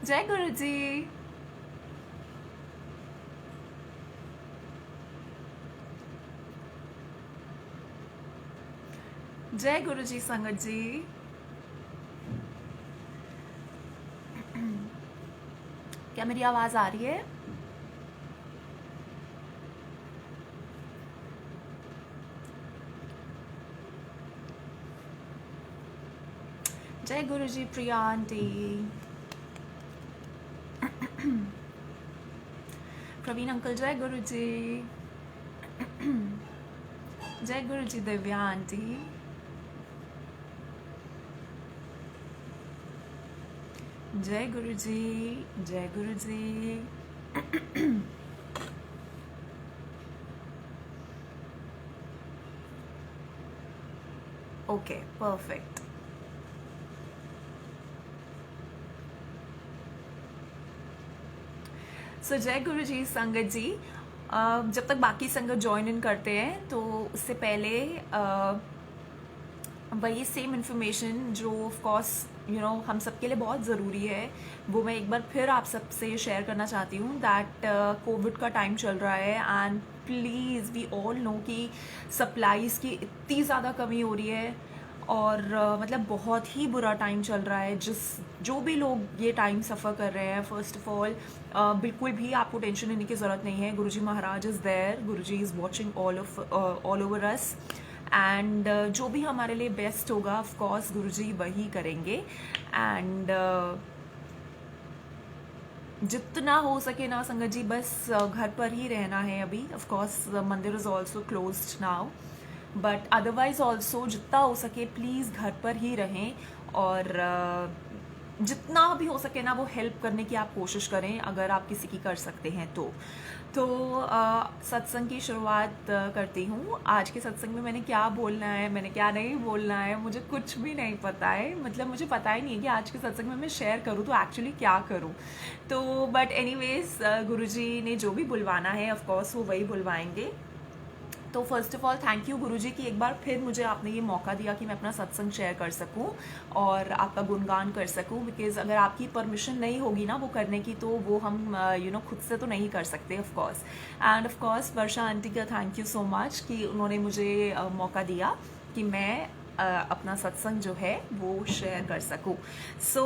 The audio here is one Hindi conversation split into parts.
जय गुरु जी। जय गुरु जी संगत जी। क्या मेरी आवाज़ आ रही है? जय गुरु जी प्रिया आंटी। प्रवीण अंकल जय गुरु जी। जय गुरु जी दिव्या आंटी। जय गुरु जी। जय गुरु जी। Okay perfect. सो जय गुरु जी संगत जी। जब तक बाकी संगत ज्वाइन इन करते हैं तो उससे पहले वही सेम इन्फॉर्मेशन जो ऑफ कोर्स हम सबके लिए बहुत ज़रूरी है, वो मैं एक बार फिर आप सबसे शेयर करना चाहती हूँ दैट कोविड का टाइम चल रहा है and please we all know कि सप्लाईज़ की इतनी ज़्यादा कमी हो रही है और मतलब बहुत ही बुरा टाइम चल रहा है। जो भी लोग ये टाइम सफ़र कर रहे हैं, फर्स्ट ऑफ ऑल बिल्कुल भी आपको टेंशन लेने की ज़रूरत नहीं है। Guruji Maharaj is there, Guruji is watching all over us and जो भी हमारे लिए बेस्ट होगा ऑफ कोर्स गुरुजी वही करेंगे। एंड जितना हो सके ना संगत जी बस घर पर ही रहना है अभी। ऑफ कोर्स मंदिर is also closed now but otherwise also जितना हो सके प्लीज़ घर पर ही रहें और जितना भी हो सके ना वो हेल्प करने की आप कोशिश करें अगर आप किसी की कर सकते हैं तो सत्संग की शुरुआत करती हूँ। आज के सत्संग में मैंने क्या बोलना है, मैंने क्या नहीं बोलना है, मुझे कुछ भी नहीं पता है। मतलब मुझे पता ही नहीं है कि आज के सत्संग में मैं शेयर करूँ तो एक्चुअली क्या करूँ। तो बट एनीवेज गुरुजी ने जो भी बुलवाना है ऑफ कोर्स वो वही बुलवाएंगे। तो first of all thank you Guruji कि एक बार फिर मुझे आपने ये मौका दिया कि मैं अपना सत्संग शेयर कर सकूं और आपका गुणगान कर सकूं। बिकॉज अगर आपकी परमिशन नहीं होगी ना वो करने की तो वो हम खुद से तो नहीं कर सकते of course. End of course Varsha aunty का थैंक यू सो मच कि उन्होंने मुझे मौका दिया कि मैं अपना सत्संग जो है वो शेयर कर सकूं। सो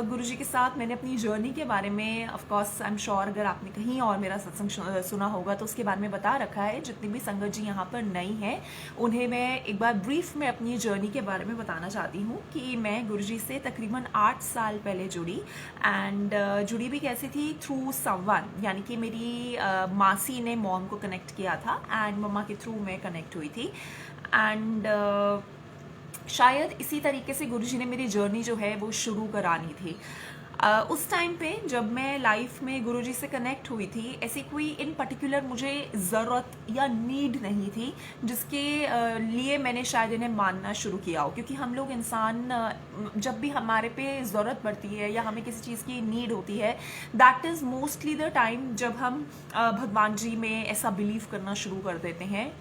गुरुजी के साथ मैंने अपनी जर्नी के बारे में of course I am sure अगर आपने कहीं और मेरा सत्संग सुना होगा तो उसके बारे में बता रखा है। जितनी भी संगत जी यहाँ पर नई हैं उन्हें मैं एक बार ब्रीफ में अपनी जर्नी के बारे में बताना चाहती हूँ कि मैं गुरुजी से तकरीबन 8 साल पहले जुड़ी एंड जुड़ी भी कैसी थी थ्रू समवन, यानी कि मेरी मासी ने मॉम को कनेक्ट किया था एंड मम्मा के थ्रू मैं कनेक्ट हुई थी। एंड शायद इसी तरीके से गुरुजी ने मेरी जर्नी जो है वो शुरू करानी थी। उस टाइम पे जब मैं लाइफ में गुरुजी से कनेक्ट हुई थी ऐसी कोई इन पर्टिकुलर मुझे ज़रूरत या नीड नहीं थी जिसके लिए मैंने शायद इन्हें मानना शुरू किया हो। क्योंकि हम लोग इंसान जब भी हमारे पे ज़रूरत पड़ती है या हमें किसी चीज़ की नीड होती है that is mostly the time जब हम भगवान जी में ऐसा बिलीव करना शुरू कर देते हैं।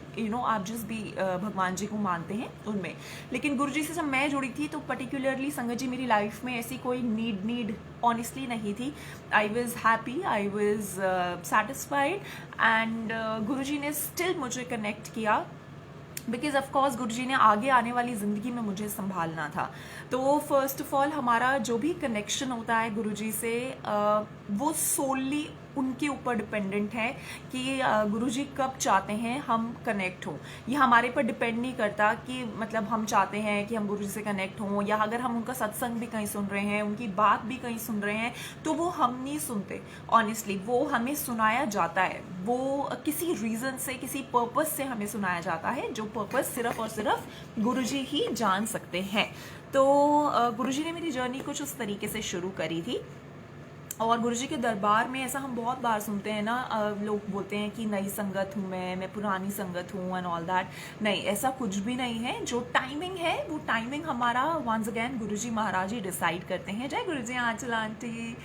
आप जिस भी भगवान जी को मानते हैं उनमें। लेकिन गुरुजी से जब मैं जुड़ी थी तो पर्टिकुलरली संगत जी मेरी लाइफ में ऐसी कोई नीड ऑनेस्टली नहीं थी। I was happy, I was satisfied and Guruji ने स्टिल मुझे कनेक्ट किया बिकॉज ऑफ कोर्स गुरुजी ने आगे आने वाली ज़िंदगी में मुझे संभालना था। तो फर्स्ट ऑफ ऑल हमारा जो भी कनेक्शन होता है गुरुजी से वो सोलली उनके ऊपर डिपेंडेंट है कि गुरुजी कब चाहते हैं हम कनेक्ट हों। ये हमारे पर डिपेंड नहीं करता कि मतलब हम चाहते हैं कि हम गुरुजी से कनेक्ट हों या अगर हम उनका सत्संग भी कहीं सुन रहे हैं, उनकी बात भी कहीं सुन रहे हैं तो वो हम नहीं सुनते ऑनेस्टली, वो हमें सुनाया जाता है। वो किसी रीज़न से, किसी पर्पस से हमें सुनाया जाता है जो पर्पस सिर्फ और सिर्फ गुरुजी ही जान सकते हैं। तो गुरुजी ने मेरी जर्नी कुछ उस तरीके से शुरू करी थी और गुरुजी के दरबार में ऐसा हम बहुत बार सुनते हैं ना, लोग बोलते हैं कि नई संगत हूँ मैं पुरानी संगत हूँ एंड ऑल दैट। नहीं, ऐसा कुछ भी नहीं है। जो टाइमिंग है वो टाइमिंग हमारा वंस अगेन गुरुजी महाराज ही डिसाइड करते हैं। जय गुरुजी आंचल आंटी।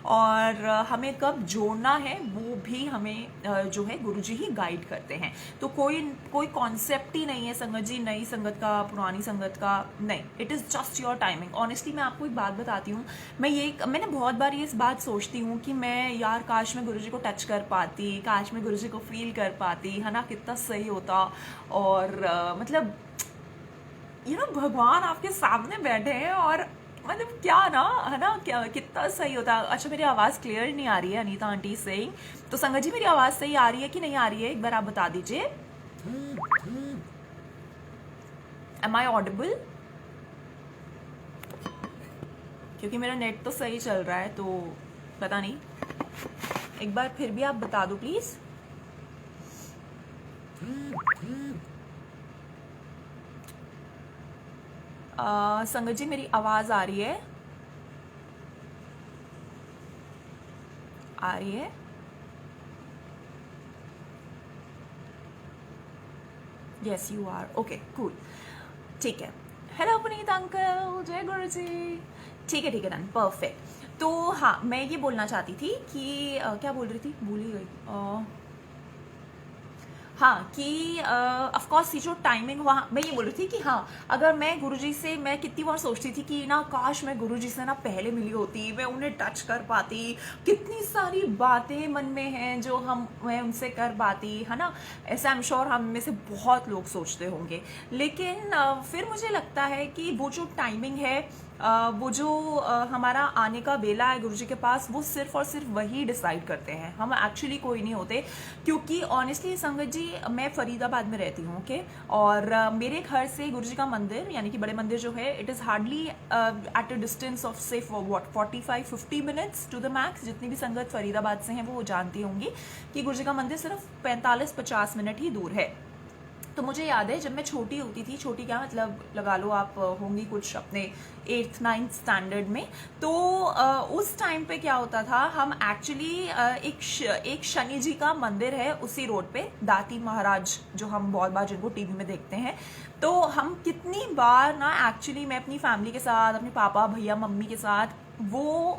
और हमें कब जोड़ना है वो भी हमें जो है गुरुजी ही गाइड करते हैं। तो कोई कोई कॉन्सेप्ट ही नहीं है संगत जी नई संगत का, पुरानी संगत का, नहीं, it is just your timing. Honestly मैं आपको एक बात बताती हूँ, मैंने बहुत बार ये इस बात सोचती हूँ कि मैं यार काश मैं गुरुजी को टच कर पाती, काश मैं गुरुजी को फील कर पाती, है ना, कितना सही होता। और मतलब भगवान आपके सामने बैठे हैं और मतलब क्या ना, है ना, क्या कितना सही होता। अच्छा, मेरी आवाज़ क्लियर नहीं आ रही है, अनीता आंटी सेइंग। तो संगत जी मेरी आवाज़ सही आ रही है कि नहीं आ रही है, एक बार आप बता दीजिए। Am I audible? क्योंकि मेरा नेट तो सही चल रहा है, तो पता नहीं, एक बार फिर भी आप बता दो प्लीज। संगत जी मेरी आवाज आ रही है? आ रही है? Yes you are, okay cool, ठीक है। हेलो पुनीत अंकल, जय गुरु जी। ठीक है डन, परफेक्ट। तो हाँ, मैं ये बोलना चाहती थी कि क्या बोल रही थी, भूल ही गई। हाँ कि ऑफ कोर्स ये जो टाइमिंग हुआ, मैं ये बोल रही थी कि हाँ, अगर मैं गुरुजी से, मैं कितनी बार सोचती थी कि ना काश मैं गुरुजी से ना पहले मिली होती, मैं उन्हें टच कर पाती, कितनी सारी बातें मन में हैं जो मैं उनसे कर पाती, है ना। ऐसा आई एम श्योर हम में से बहुत लोग सोचते होंगे। लेकिन फिर मुझे लगता है कि वो जो टाइमिंग है, वो जो हमारा आने का वेला है गुरुजी के पास, वो सिर्फ और सिर्फ वही डिसाइड करते हैं, हम एक्चुअली कोई नहीं होते। क्योंकि ऑनेस्टली संगत जी मैं फरीदाबाद में रहती हूँ, ओके, और मेरे घर से गुरुजी का मंदिर यानी कि बड़े मंदिर जो है, it is hardly at a distance of से 45-50 मिनट्स टू द मैक्स। जितनी भी संगत फरीदाबाद से हैं वो जानती होंगी कि गुरुजी का मंदिर सिर्फ 45-50 मिनट ही दूर है। तो मुझे याद है जब मैं छोटी होती थी, छोटी क्या मतलब लगा लो आप, होंगी कुछ अपने 8th 9th स्टैंडर्ड में, तो उस टाइम पे क्या होता था, हम एक्चुअली एक शनि जी का मंदिर है उसी रोड पे, दाती महाराज, जो हम बहुत बार जिनको टीवी में देखते हैं। तो हम कितनी बार ना एक्चुअली मैं अपनी फैमिली के साथ, अपने पापा भैया मम्मी के साथ वो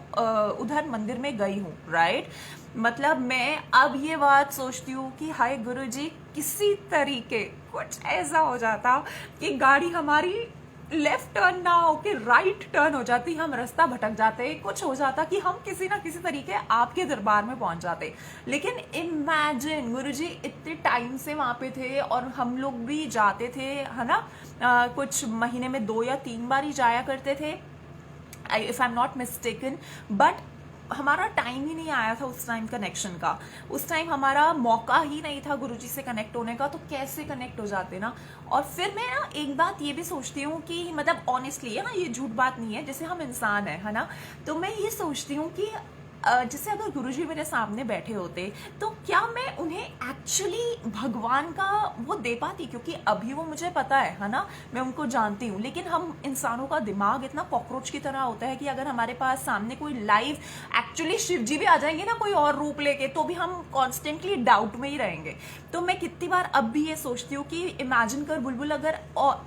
उधर मंदिर में गई हूँ, राइट। मतलब मैं अब ये बात सोचती हूँ कि हाय गुरुजी, किसी तरीके कुछ ऐसा हो जाता कि गाड़ी हमारी लेफ्ट टर्न ना होके राइट टर्न हो जाती, हम रास्ता भटक जाते, कुछ हो जाता कि हम किसी ना किसी तरीके आपके दरबार में पहुंच जाते। लेकिन इमेजिन गुरुजी इतने टाइम से वहां पे थे और हम लोग भी जाते थे, है ना, कुछ महीने में 2 या 3 बार ही जाया करते थे, if I am not mistaken. But हमारा टाइम ही नहीं आया था उस टाइम कनेक्शन का, उस टाइम हमारा मौका ही नहीं था गुरुजी से कनेक्ट होने का, तो कैसे कनेक्ट हो जाते ना। और फिर मैं ना एक बात ये भी सोचती हूँ कि मतलब ऑनेस्टली है ना, ये झूठ बात नहीं है, जैसे हम इंसान है ना, तो मैं ये सोचती हूँ कि जैसे अगर गुरुजी मेरे सामने बैठे होते तो क्या मैं उन्हें एक्चुअली भगवान का वो दे पाती, क्योंकि अभी वो मुझे पता है ना, मैं उनको जानती हूँ। लेकिन हम इंसानों का दिमाग इतना कॉकरोच की तरह होता है कि अगर हमारे पास सामने कोई लाइव एक्चुअली शिव जी भी आ जाएंगे ना कोई और रूप लेके, तो भी हम कॉन्स्टेंटली डाउट में ही रहेंगे। तो मैं कितनी बार अब भी ये सोचती हूँ कि इमेजिन कर बुलबुल अगर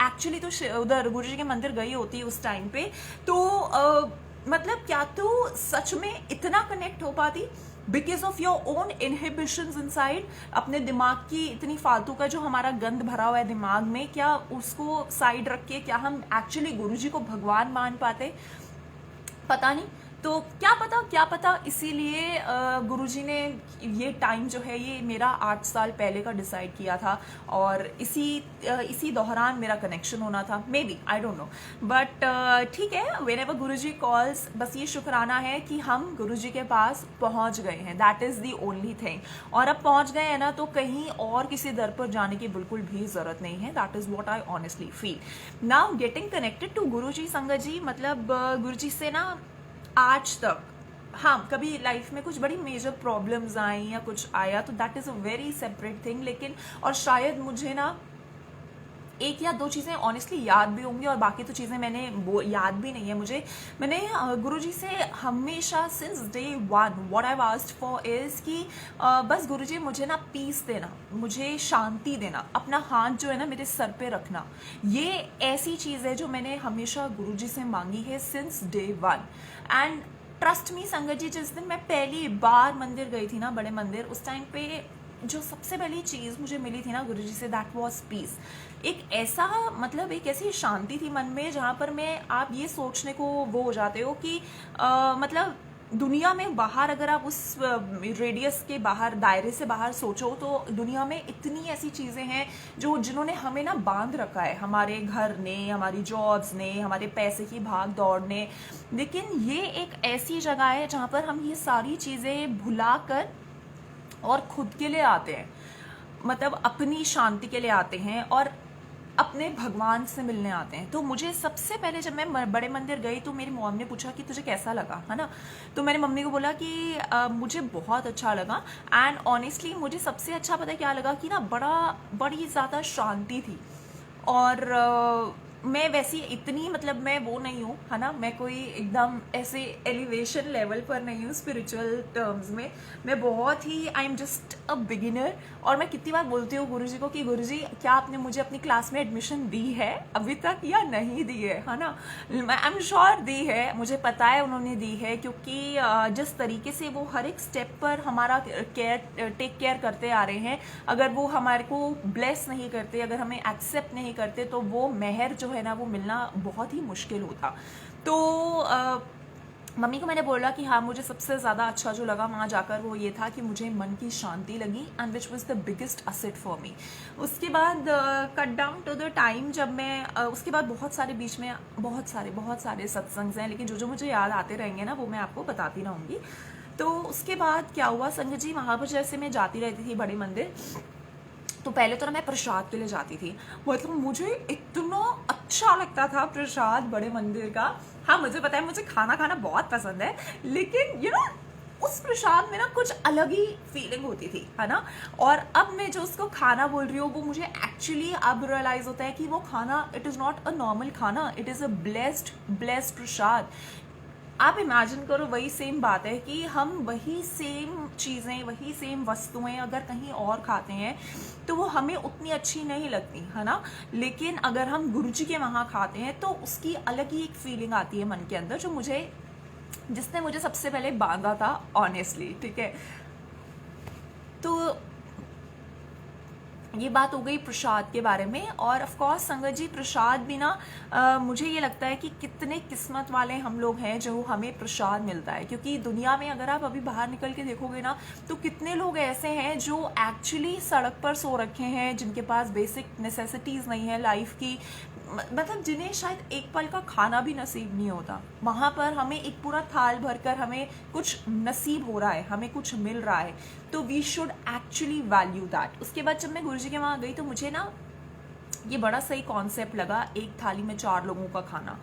एक्चुअली तो उधर गुरुजी के मंदिर गई होती उस टाइम पे, तो मतलब क्या तो सच में इतना कनेक्ट हो पाती, because of your own inhibitions inside, अपने दिमाग की इतनी फालतू का जो हमारा गंद भरा हुआ है दिमाग में, क्या उसको साइड रख के क्या हम एक्चुअली गुरुजी को भगवान मान पाते, पता नहीं। तो क्या पता इसीलिए गुरुजी ने ये टाइम जो है, ये मेरा 8 साल पहले का डिसाइड किया था, और इसी दौरान मेरा कनेक्शन होना था, may be, I don't know. But ठीक है, व्हेनेवर गुरुजी कॉल्स, बस ये शुक्राना है कि हम गुरुजी के पास पहुंच गए हैं, that is the only thing. और अब पहुंच गए हैं ना, तो कहीं और किसी दर पर जाने की बिल्कुल भी जरूरत नहीं है, that is what I honestly feel. Now getting connected to Guruji Sangat ji, मतलब गुरुजी से ना आज तक, हाँ कभी लाइफ में कुछ बड़ी मेजर प्रॉब्लम्स आई या कुछ आया तो that is a very separate thing, लेकिन और शायद मुझे ना 1 या 2 चीज़ें ऑनेस्टली याद भी होंगी और बाकी तो चीज़ें मैंने वो याद भी नहीं है मुझे। मैंने गुरुजी से हमेशा since day 1 what I asked for is कि बस गुरुजी मुझे ना पीस देना, मुझे शांति देना, अपना हाथ जो है ना मेरे सर पे रखना। ये ऐसी चीज़ है जो मैंने हमेशा गुरुजी से मांगी है since day 1। And trust me संगत जी, जिस दिन मैं पहली बार मंदिर गई थी ना, बड़े मंदिर, उस टाइम पे जो सबसे पहली चीज़ मुझे मिली थी ना गुरुजी से, दैट वाज पीस। एक ऐसा मतलब एक ऐसी शांति थी मन में जहाँ पर मैं आप ये सोचने को वो हो जाते हो कि मतलब दुनिया में बाहर अगर आप उस रेडियस के बाहर, दायरे से बाहर सोचो तो दुनिया में इतनी ऐसी चीज़ें हैं जो जिन्होंने हमें ना बांध रखा है, हमारे घर ने, हमारी जॉब्स ने, हमारे पैसे की भाग दौड़ ने। लेकिन ये एक ऐसी जगह है जहाँ पर हम ये सारी चीज़ें भुला कर और खुद के लिए आते हैं, मतलब अपनी शांति के लिए आते हैं और अपने भगवान से मिलने आते हैं। तो मुझे सबसे पहले जब मैं बड़े मंदिर गई तो मेरी मॉम ने पूछा कि तुझे कैसा लगा, है ना। तो मैंने मम्मी को बोला कि मुझे बहुत अच्छा लगा। एंड ऑनेस्टली मुझे सबसे अच्छा पता है क्या लगा कि ना बड़ी ज़्यादा शांति थी। और मैं वैसी इतनी मतलब मैं वो नहीं हूँ, है ना, मैं कोई एकदम ऐसे एलिवेशन लेवल पर नहीं हूँ स्पिरिचुअल टर्म्स में। मैं बहुत ही I am just a beginner. और मैं कितनी बार बोलती हूँ गुरुजी को कि गुरुजी क्या आपने मुझे अपनी क्लास में एडमिशन दी है अभी तक या नहीं दी है ना। आई एम श्योर दी है, मुझे पता है उन्होंने दी है, क्योंकि जिस तरीके से वो हर एक स्टेप पर हमारा टेक केयर करते आ रहे हैं, अगर वो हमारे को ब्लेस नहीं करते, अगर हमें एक्सेप्ट नहीं करते, तो वो मेहर जो है ना वो मिलना बहुत ही मुश्किल होता। तो मम्मी को मैंने बोला कि हाँ मुझे सबसे ज़्यादा अच्छा जो लगा वहाँ जाकर वो ये था कि मुझे मन की शांति लगी, and which was the biggest asset for me. उसके बाद cut down to the time जब मैं उसके बाद बहुत सारे बीच में बहुत सारे सत्संग हैं, लेकिन जो मुझे याद आते रहेंगे ना वो मैं आपको बताती रहूँगी। तो उसके बाद क्या हुआ संगत जी, वहाँ पर जैसे मैं जाती रहती थी बड़े मंदिर, तो पहले तो ना मैं प्रसाद के लिए जाती थी। मतलब मुझे इतना अच्छा लगता था प्रसाद बड़े मंदिर का। हाँ मुझे पता है मुझे खाना खाना बहुत पसंद है, लेकिन उस प्रसाद में ना कुछ अलग ही फीलिंग होती थी, है ना। और अब मैं जो उसको खाना बोल रही हूँ वो मुझे एक्चुअली अब रियलाइज होता है कि वो खाना it is not a normal खाना, इट इज़ अ ब्लेस्ड प्रसाद। आप इमेजिन करो वही सेम बात है कि हम वही सेम चीज़ें, वही सेम वस्तुएं अगर कहीं और खाते हैं तो वो हमें उतनी अच्छी नहीं लगती, है ना। लेकिन अगर हम गुरुजी के वहाँ खाते हैं तो उसकी अलग ही एक फीलिंग आती है मन के अंदर, जिसने मुझे सबसे पहले बांधा था ऑनेस्टली, ठीक है। तो ये बात हो गई प्रसाद के बारे में। और ऑफ कोर्स संगत जी प्रसाद भी ना मुझे ये लगता है कि कितने किस्मत वाले हम लोग हैं जो हमें प्रसाद मिलता है, क्योंकि दुनिया में अगर आप अभी बाहर निकल के देखोगे ना तो कितने लोग ऐसे हैं जो एक्चुअली सड़क पर सो रखे हैं, जिनके पास बेसिक नेसेसिटीज़ नहीं है लाइफ की, मतलब जिन्हें शायद एक पल का खाना भी नसीब नहीं होता। वहाँ पर हमें एक पूरा थाल भरकर हमें कुछ नसीब हो रहा है, हमें कुछ मिल रहा है, तो we should actually value that. उसके बाद जब मैं गुरुजी के वहाँ गई तो मुझे ना ये बड़ा सही कॉन्सेप्ट लगा, एक थाली में 4 लोगों का खाना।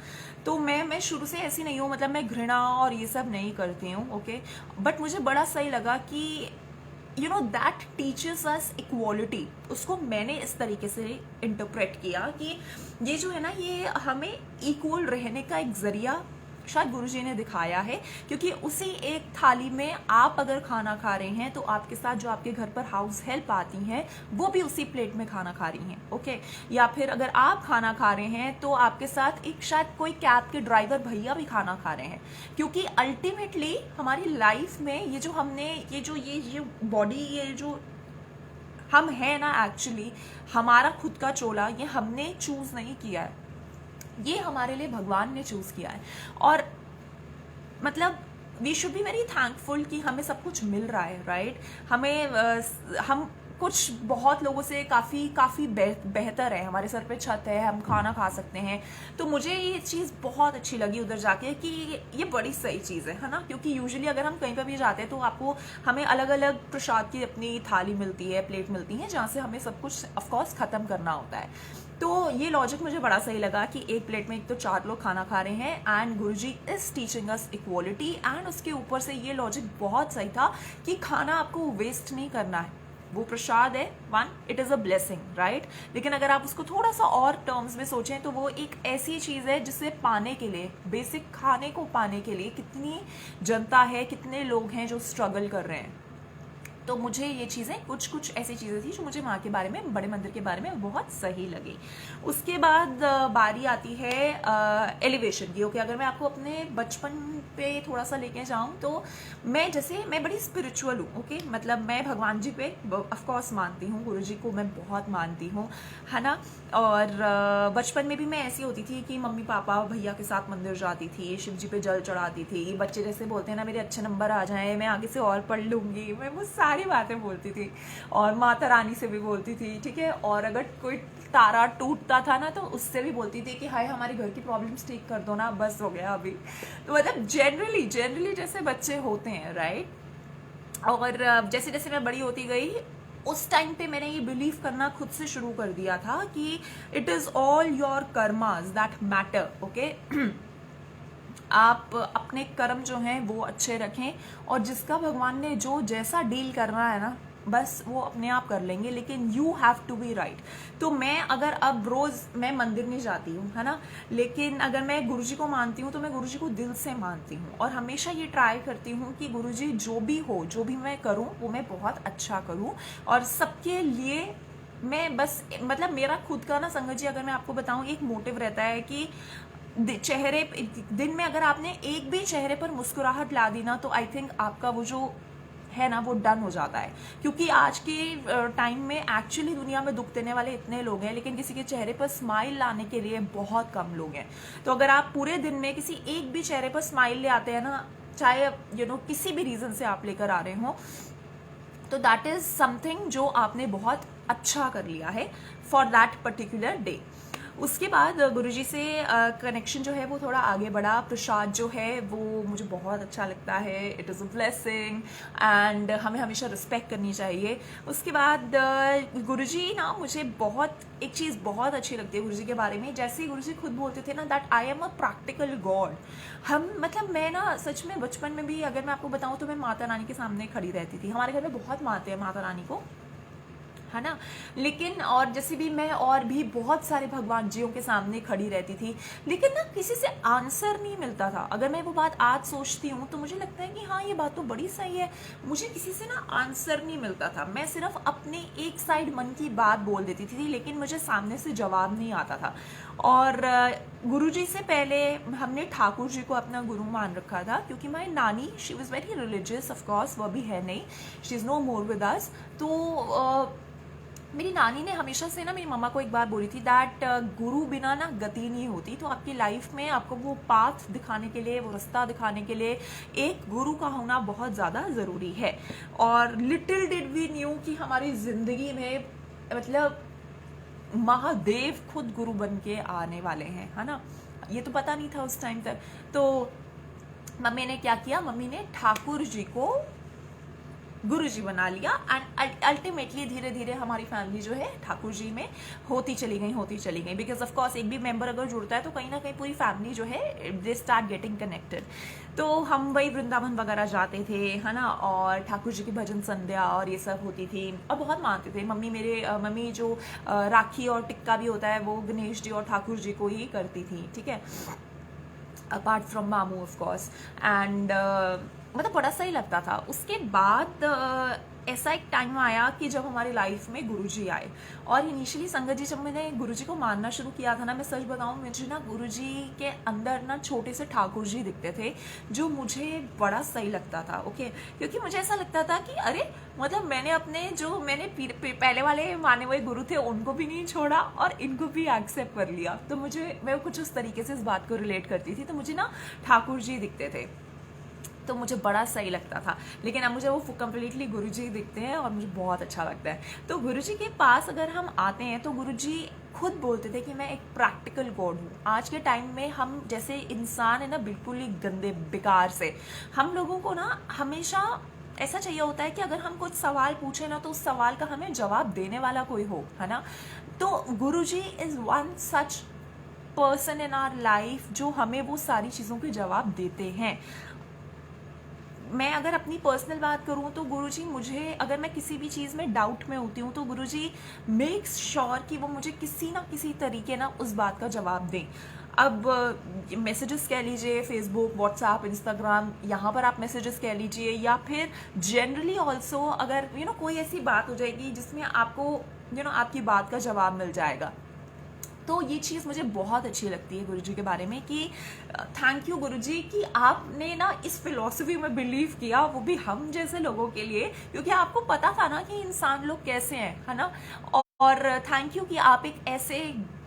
तो मैं शुरू से ऐसी नहीं हूँ, मतलब मैं घृणा और ये सब नहीं करती हूँ, ओके। बट मुझे बड़ा सही लगा कि दैट टीचर्स अस इक्वालिटी। उसको मैंने इस तरीके से इंटरप्रेट किया कि ये जो है ना ये हमें इक्वल रहने का एक जरिया शायद गुरुजी ने दिखाया है, क्योंकि उसी एक थाली में आप अगर खाना खा रहे हैं तो आपके साथ जो आपके घर पर हाउस हेल्प आती हैं वो भी उसी प्लेट में खाना खा रही हैं, ओके। या फिर अगर आप खाना खा रहे हैं तो आपके साथ एक शायद कोई कैब के ड्राइवर भैया भी खाना खा रहे हैं, क्योंकि अल्टीमेटली हमारी लाइफ में ये जो हमने ये बॉडी, ये जो हम हैं ना, एक्चुअली हमारा खुद का चोला ये हमने चूज नहीं किया है, ये हमारे लिए भगवान ने चूज किया है। और मतलब we should be very thankful कि हमें सब कुछ मिल रहा है, राइट। हम कुछ बहुत लोगों से काफ़ी बेहतर है, हमारे सर पे छत है, हम खाना खा सकते हैं। तो मुझे ये चीज़ बहुत अच्छी लगी उधर जाके कि ये बड़ी सही चीज़ है ना, क्योंकि यूजुअली अगर हम कहीं पर भी जाते हैं तो हमें अलग अलग प्रसाद की अपनी थाली मिलती है, प्लेट मिलती है, जहाँ से हमें सब कुछ ऑफकोर्स ख़त्म करना होता है। तो ये लॉजिक मुझे बड़ा सही लगा कि एक प्लेट में एक तो 4 लोग खाना खा रहे हैं and Guruji is teaching us equality. And उसके ऊपर से ये लॉजिक बहुत सही था कि खाना आपको वेस्ट नहीं करना है, वो प्रसाद है, it is a blessing, right. लेकिन अगर आप उसको थोड़ा सा और टर्म्स में सोचें तो वो एक ऐसी चीज़ है जिसे पाने के लिए, बेसिक खाने को पाने के लिए कितनी जनता है, कितने लोग हैं जो स्ट्रगल कर रहे हैं। तो मुझे ये चीज़ें कुछ कुछ ऐसी चीज़ें थी जो मुझे माँ के बारे में, बड़े मंदिर के बारे में बहुत सही लगी। उसके बाद बारी आती है एलिवेशन की। ओके, अगर मैं आपको अपने बचपन पे थोड़ा सा लेके जाऊँ तो मैं बड़ी स्पिरिचुअल हूँ। ओके, मतलब मैं भगवान जी पे ऑफ कोर्स मानती हूँ, गुरु जी को मैं बहुत मानती हूँ, है ना। और बचपन में भी मैं ऐसी होती थी कि मम्मी पापा भैया के साथ मंदिर जाती थी, शिव जी पे जल चढ़ाती थी। बच्चे जैसे बोलते हैं ना, मेरे अच्छे नंबर आ जाएं, मैं आगे से और पढ़ लूँगी, मैं वो सारी बातें बोलती थी। और माता रानी से भी बोलती थी, ठीक है। और अगर कोई तारा टूटता था ना तो उससे भी बोलती थी कि हाय हमारे घर की प्रॉब्लम्स ठीक कर दो ना, बस हो गया अभी। तो मतलब जनरली जैसे बच्चे होते हैं, राइट। और जैसे जैसे मैं बड़ी होती गई, उस टाइम पे मैंने ये बिलीव करना खुद से शुरू कर दिया था कि it is all your karmas that matter. Okay, आप अपने कर्म जो हैं वो अच्छे रखें, और जिसका भगवान ने जो जैसा डील करना है ना, बस वो अपने आप कर लेंगे, लेकिन you have to be right. तो मैं अगर अब रोज मैं मंदिर नहीं जाती हूँ, है ना, लेकिन अगर मैं गुरुजी को मानती हूँ तो मैं गुरुजी को दिल से मानती हूँ, और हमेशा ये ट्राई करती हूँ कि गुरुजी जो भी हो, जो भी मैं करूँ वो मैं बहुत अच्छा करूँ, और सबके लिए मैं बस, मतलब मेरा खुद का ना संगत जी, अगर मैं आपको बताऊँ, एक मोटिव रहता है कि चेहरे दिन में अगर आपने एक भी चेहरे पर मुस्कुराहट ला दी ना, तो आई थिंक आपका वो जो है ना वो डन हो जाता है। क्योंकि आज के टाइम में एक्चुअली दुनिया में दुख देने वाले इतने लोग हैं, लेकिन किसी के चेहरे पर स्माइल लाने के लिए बहुत कम लोग हैं। तो अगर आप पूरे दिन में किसी एक भी चेहरे पर स्माइल ले आते हैं ना, चाहे किसी भी रीजन से आप लेकर आ रहे हो, तो दैट इज समथिंग जो आपने बहुत अच्छा कर लिया है फॉर दैट पर्टिकुलर डे। उसके बाद गुरुजी से कनेक्शन जो है वो थोड़ा आगे बढ़ा। प्रसाद जो है वो मुझे बहुत अच्छा लगता है, it is a blessing, and हमें हमेशा रिस्पेक्ट करनी चाहिए। उसके बाद गुरुजी ना, मुझे बहुत एक चीज़ बहुत अच्छी लगती है गुरुजी के बारे में, जैसे गुरुजी खुद बोलते थे ना, that I am a practical God. हम मतलब मैं ना सच में बचपन में भी अगर मैं आपको बताऊँ तो मैं माता रानी के सामने खड़ी रहती थी। हमारे घर में बहुत मानते हैं माता रानी को, है ना, लेकिन और जैसे भी मैं और भी बहुत सारे भगवान जियों के सामने खड़ी रहती थी, लेकिन ना किसी से आंसर नहीं मिलता था। अगर मैं वो बात आज सोचती हूँ तो मुझे लगता है कि हाँ ये बात तो बड़ी सही है, मुझे किसी से ना आंसर नहीं मिलता था। मैं सिर्फ अपने एक साइड मन की बात बोल देती थी, लेकिन मुझे सामने से जवाब नहीं आता था। और गुरुजी से पहले हमने ठाकुर जी को अपना गुरु मान रखा था, क्योंकि माई नानी, she was very religious, of course वह भी है नहीं, she is no more with us. तो मेरी नानी ने हमेशा से ना मेरी मम्मा को एक बार बोली थी दैट गुरु बिना ना गति नहीं होती। तो आपकी लाइफ में आपको वो पाथ दिखाने के लिए, वो रास्ता दिखाने के लिए एक गुरु का होना बहुत ज़्यादा ज़रूरी है। और लिटिल डिड वी न्यू कि हमारी ज़िंदगी में मतलब महादेव खुद गुरु बन के आने वाले हैं, है ना। ये तो पता नहीं था उस टाइम तक। तो मम्मी ने क्या किया, मम्मी ने ठाकुर जी को गुरुजी बना लिया, एंड अल्टीमेटली धीरे धीरे हमारी फैमिली जो है ठाकुर जी में होती चली गई। बिकॉज ऑफ कोर्स एक भी मेंबर अगर जुड़ता है तो कहीं ना कहीं पूरी फैमिली जो है दे स्टार्ट गेटिंग कनेक्टेड। तो हम वही वृंदावन वगैरह जाते थे, है ना, और ठाकुर जी की भजन संध्या और ये सब होती थी, और बहुत मानते थे। मम्मी जो राखी और टिक्का भी होता है वो गणेश जी और ठाकुर जी को ही करती थी, ठीक है, अपार्ट फ्रॉम मामू ऑफ कोर्स। एंड मतलब बड़ा सही लगता था। उसके बाद ऐसा एक टाइम आया कि जब हमारी लाइफ में गुरुजी आए, और इनिशियली संगत जी जब मैंने गुरुजी को मानना शुरू किया था ना, मैं सच बताऊं, मुझे ना गुरुजी के अंदर ना छोटे से ठाकुर जी दिखते थे, जो मुझे बड़ा सही लगता था। ओके, क्योंकि मुझे ऐसा लगता था कि अरे मतलब मैंने पहले वाले माने हुए गुरु थे उनको भी नहीं छोड़ा और इनको भी एक्सेप्ट कर लिया। तो मैं कुछ उस तरीके से इस बात को रिलेट करती थी। तो मुझे ना ठाकुर जी दिखते थे, तो मुझे बड़ा सही लगता था। लेकिन अब मुझे वो कम्प्लीटली गुरुजी दिखते हैं और मुझे बहुत अच्छा लगता है। तो गुरुजी के पास अगर हम आते हैं तो गुरुजी खुद बोलते थे कि मैं एक प्रैक्टिकल गॉड हूँ। आज के टाइम में हम जैसे इंसान है ना, बिल्कुल ही गंदे बेकार से, हम लोगों को ना हमेशा ऐसा चाहिए होता है कि अगर हम कुछ सवाल पूछे ना तो उस सवाल का हमें जवाब देने वाला कोई हो, है ना। तो Guruji is one such person in our life जो हमें वो सारी चीज़ों के जवाब देते हैं। मैं अगर अपनी पर्सनल बात करूं तो गुरुजी मुझे, अगर मैं किसी भी चीज़ में डाउट में होती हूं तो गुरुजी मेक्स श्योर कि वो मुझे किसी ना किसी तरीके ना उस बात का जवाब दें। अब मैसेजेस कह लीजिए, फेसबुक, व्हाट्सएप, इंस्टाग्राम, यहाँ पर आप मैसेजेस कह लीजिए, या फिर जनरली ऑल्सो अगर कोई ऐसी बात हो जाएगी जिसमें आपको आपकी बात का जवाब मिल जाएगा। तो ये चीज़ मुझे बहुत अच्छी लगती है गुरुजी के बारे में कि थैंक यू गुरुजी कि आपने ना इस फिलॉसफी में बिलीव किया, वो भी हम जैसे लोगों के लिए, क्योंकि आपको पता था ना कि इंसान लोग कैसे हैं, है ना। और थैंक यू कि आप एक ऐसे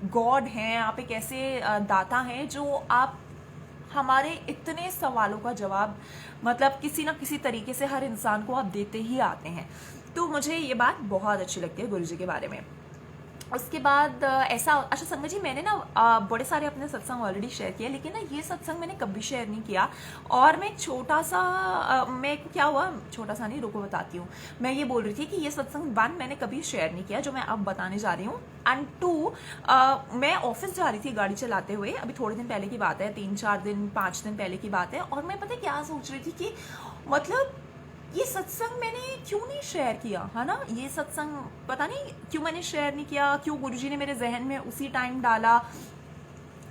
गॉड हैं, आप एक ऐसे दाता हैं जो आप हमारे इतने सवालों का जवाब मतलब किसी ना किसी तरीके से हर इंसान को आप देते ही आते हैं। तो मुझे ये बात बहुत अच्छी लगती है गुरुजी के बारे में। उसके बाद ऐसा, अच्छा संगत जी, मैंने ना बड़े सारे अपने सत्संग ऑलरेडी शेयर किए, लेकिन ना ये सत्संग मैंने कभी शेयर नहीं किया। और मैं छोटा सा मैं क्या हुआ, छोटा सा नहीं, रुको बताती हूँ। मैं ये बोल रही थी कि ये सत्संग 1 मैंने कभी शेयर नहीं किया, जो मैं अब बताने जा रही हूँ। एंड 2, मैं ऑफिस जा रही थी गाड़ी चलाते हुए, अभी थोड़े दिन पहले की बात है, 3-4 दिन 5 दिन पहले की बात है। और मैं पता क्या सोच रही थी कि मतलब ये सत्संग मैंने क्यों नहीं शेयर किया, है ना। ये सत्संग पता नहीं क्यों मैंने शेयर नहीं किया, क्यों गुरुजी ने मेरे जहन में उसी टाइम डाला।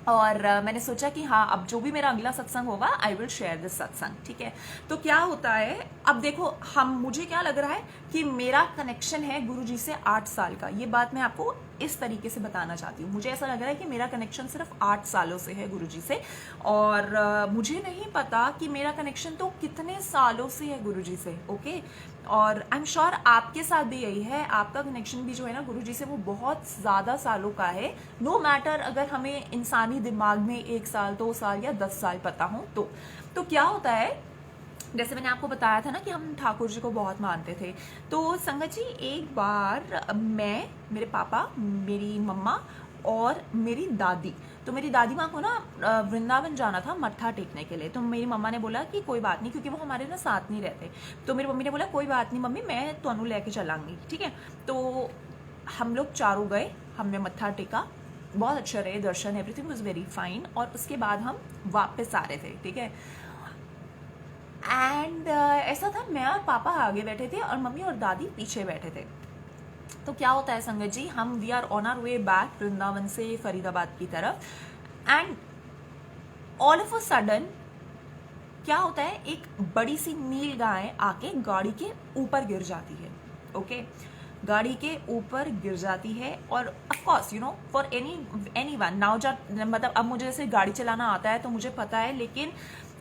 और मैंने सोचा कि हाँ, अब जो भी मेरा अगला सत्संग होगा आई विल शेयर दिस सत्संग, ठीक है। तो क्या होता है, अब देखो, मुझे क्या लग रहा है कि मेरा कनेक्शन है गुरुजी से 8 साल का। ये बात मैं आपको इस तरीके से बताना चाहती हूँ। मुझे ऐसा लग रहा है कि मेरा कनेक्शन सिर्फ 8 सालों से है गुरुजी से, और मुझे नहीं पता कि मेरा कनेक्शन तो कितने सालों से है गुरुजी से, ओके। और आई एम श्योर आपके साथ भी यही है, आपका कनेक्शन भी जो है ना गुरुजी से वो बहुत ज़्यादा सालों का है। नो मैटर अगर हमें इंसानी दिमाग में 1 साल, 2 साल या 10 साल पता हो तो क्या होता है, जैसे मैंने आपको बताया था ना कि हम ठाकुर जी को बहुत मानते थे। तो संगत जी, एक बार मैं, मेरे पापा, मेरी मम्मा और मेरी दादी, तो मेरी दादी माँ को ना वृंदावन जाना था मत्था टेकने के लिए। तो मेरी मम्मा ने बोला कि कोई बात नहीं, क्योंकि वो हमारे ना साथ नहीं रहते। तो मेरी मम्मी ने बोला कोई बात नहीं मम्मी, मैं तुहानू लेके चलांगी, ठीक है। तो हम लोग चारों गए, हमने मत्था टेका, बहुत अच्छा रहे दर्शन, एवरीथिंग वाज वेरी फाइन। और उसके बाद हम वापस आ रहे थे, ठीक है। एंड ऐसा था, मैं और पापा आगे बैठे थे और मम्मी और दादी पीछे बैठे थे। तो क्या होता है संगत जी, हम we are on our way back Vrindavan से फरीदाबाद की तरफ, and all of a sudden क्या होता है, एक बड़ी सी नील गाय आके गाड़ी के ऊपर गिर जाती है, ओके। गाड़ी के ऊपर गिर जाती है। और of course for any one now, जब मतलब अब मुझे जैसे गाड़ी चलाना आता है तो मुझे पता है, लेकिन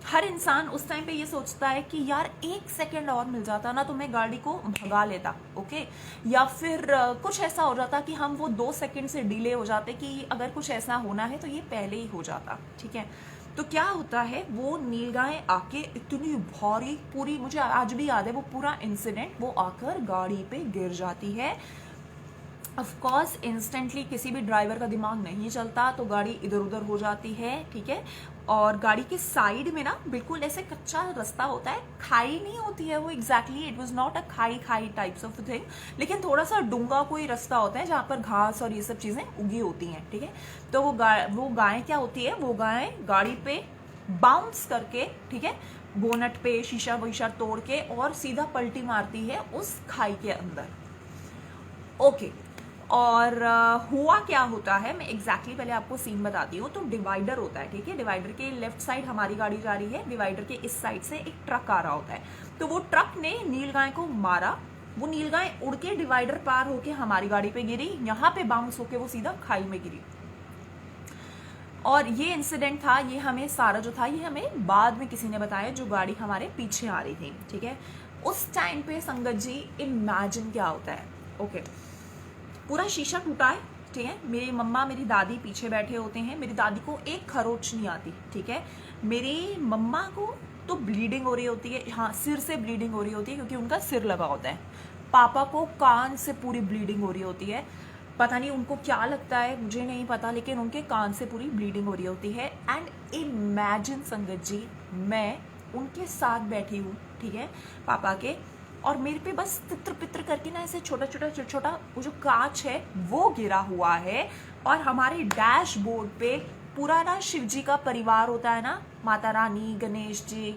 हर इंसान उस टाइम पे ये सोचता है कि यार 1 सेकेंड और मिल जाता ना तो मैं गाड़ी को भगा लेता, ओके। या फिर कुछ ऐसा हो जाता कि हम वो 2 सेकेंड से डिले हो जाते, कि अगर कुछ ऐसा होना है तो ये पहले ही हो जाता, ठीक है। तो क्या होता है, वो नीलगाय आके इतनी भारी, पूरी मुझे आज भी याद है वो पूरा इंसिडेंट, वो आकर गाड़ी पे गिर जाती है। ऑफ कोर्स इंस्टेंटली किसी भी ड्राइवर का दिमाग नहीं चलता, तो गाड़ी इधर उधर हो जाती है, ठीक है। और गाड़ी के साइड में ना बिल्कुल ऐसे कच्चा रास्ता होता है, खाई नहीं होती है वो, exactly it was not a खाई टाइप्स ऑफ थिंग, लेकिन थोड़ा सा डूंगा कोई रास्ता होता है जहाँ पर घास और ये सब चीजें उगी होती हैं, ठीक है। तो वो गाय क्या होती है, वो गाय गाड़ी पे बाउंस करके, ठीक है, बोनट पे शीशा वीशा तोड़ के और सीधा पलटी मारती है उस खाई के अंदर, ओके। और हुआ क्या होता है, मैं एग्जैक्टली पहले आपको सीन बताती हूँ। तो डिवाइडर होता है, ठीक है, डिवाइडर के लेफ्ट साइड हमारी गाड़ी जा रही है, डिवाइडर के इस साइड से एक ट्रक आ रहा होता है। तो वो ट्रक ने नीलगाय को मारा, वो नीलगाय उड़ के डिवाइडर पार होके हमारी गाड़ी पे गिरी, यहाँ पे बाउंस होके वो सीधा खाई में गिरी। और ये इंसिडेंट था, ये हमें सारा जो था ये हमें बाद में किसी ने बताया, जो गाड़ी हमारे पीछे आ रही थी, ठीक है। उस टाइम पे संगत जी इमेजिन क्या होता है, ओके। पूरा शीशा टूटा है, ठीक है। मेरी मम्मा, मेरी दादी पीछे बैठे होते हैं। मेरी दादी को एक खरोच नहीं आती, ठीक है। मेरी मम्मा को तो ब्लीडिंग हो रही होती है, हाँ, सिर से ब्लीडिंग हो रही होती है, क्योंकि उनका सिर लगा होता है। पापा को कान से पूरी ब्लीडिंग हो रही होती है, पता नहीं उनको क्या लगता है, मुझे नहीं पता, लेकिन उनके कान से पूरी ब्लीडिंग हो रही होती है। एंड इमेजिन संगत जी, मैं उनके साथ बैठी हूँ, ठीक है, पापा के, और मेरे पे बस तित्र पित्र करके ना ऐसे छोटा छोटा वो जो कांच है वो गिरा हुआ है, और हमारे डैशबोर्ड पे पूरा ना शिव जी का परिवार होता है ना, माता रानी, गणेश जी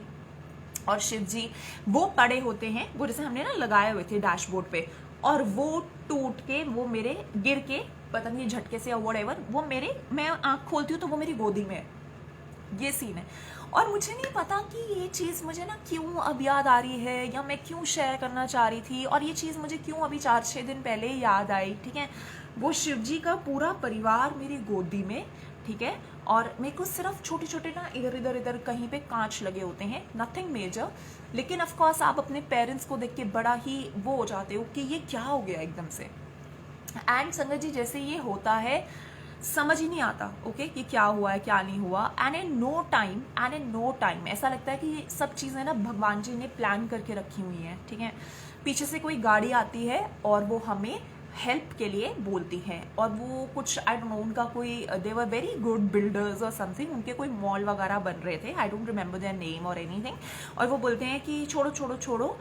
और शिव जी, वो पड़े होते हैं, वो जैसे हमने ना लगाए हुए थे डैशबोर्ड पे, और वो टूट के, वो मेरे गिर के पता नहीं झटके से या व्हाटएवर, वो मैं आँख खोलती हूँ तो वो मेरी गोदी में है, ये सीन है। और मुझे नहीं पता कि ये चीज़ मुझे ना क्यों अब याद आ रही है, या मैं क्यों शेयर करना चाह रही थी, और ये चीज़ मुझे क्यों अभी 4-6 दिन पहले याद आई, ठीक है। वो शिव जी का पूरा परिवार मेरी गोदी में, ठीक है, और मेरे को सिर्फ छोटे छोटे ना इधर इधर इधर कहीं पे कांच लगे होते हैं, नथिंग मेजर, लेकिन ऑफ कोर्स आप अपने पेरेंट्स को देख के बड़ा ही वो हो जाते हो कि ये क्या हो गया एकदम से। एंड संगत जी जैसे ये होता है समझ ही नहीं आता, ओके, कि क्या हुआ है क्या नहीं हुआ। एंड इन नो टाइम ऐसा लगता है कि ये सब चीज़ें ना भगवान जी ने प्लान करके रखी हुई हैं, ठीक है। पीछे से कोई गाड़ी आती है और वो हमें हेल्प के लिए बोलती है, और वो कुछ आई डोंट नो, उनका कोई दे वर वेरी गुड बिल्डर्स और समथिंग, उनके कोई मॉल वगैरह बन रहे थे, I don't remember their name और एनीथिंग, और वो बोलते हैं कि छोड़ो छोड़ो छोड़ो।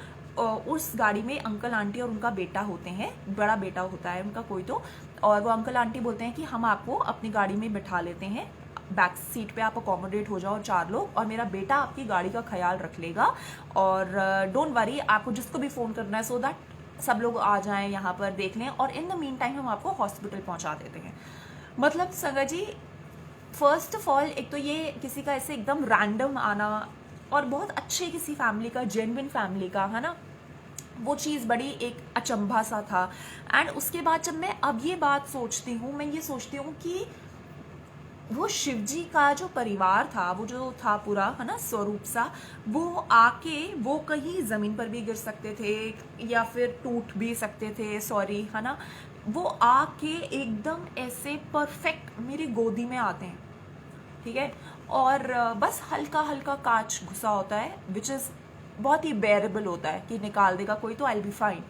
उस गाड़ी में अंकल आंटी और उनका बेटा होते हैं, बड़ा बेटा होता है उनका कोई तो, और वो अंकल आंटी बोलते हैं कि हम आपको अपनी गाड़ी में बिठा लेते हैं, बैक सीट पे आप अकोमोडेट हो जाओ 4 लोग, और मेरा बेटा आपकी गाड़ी का ख्याल रख लेगा, और डोंट वरी, आपको जिसको भी फ़ोन करना है सो दैट सब लोग आ जाएं यहाँ पर देख लें, और इन द मीन टाइम हम आपको हॉस्पिटल पहुँचा देते हैं। मतलब संगा जी, फर्स्ट ऑफ ऑल एक तो ये किसी का ऐसे एकदम रैंडम आना, और बहुत अच्छे किसी फैमिली का, जेन्युइन फैमिली का, है ना, वो चीज़ बड़ी एक अचंभा सा था। एंड उसके बाद जब मैं अब ये बात सोचती हूँ, मैं ये सोचती हूँ कि वो शिव जी का जो परिवार था, वो जो था पूरा, है ना, स्वरूप सा, वो आके वो कहीं ज़मीन पर भी गिर सकते थे या फिर टूट भी सकते थे, सॉरी, है ना, वो आके एकदम ऐसे परफेक्ट मेरी गोदी में आते हैं, ठीक है, और बस हल्का हल्का कांच घुसा होता है, विच इज़ बहुत ही बेरेबल होता है कि निकाल देगा कोई तो आई विल बी फाइन।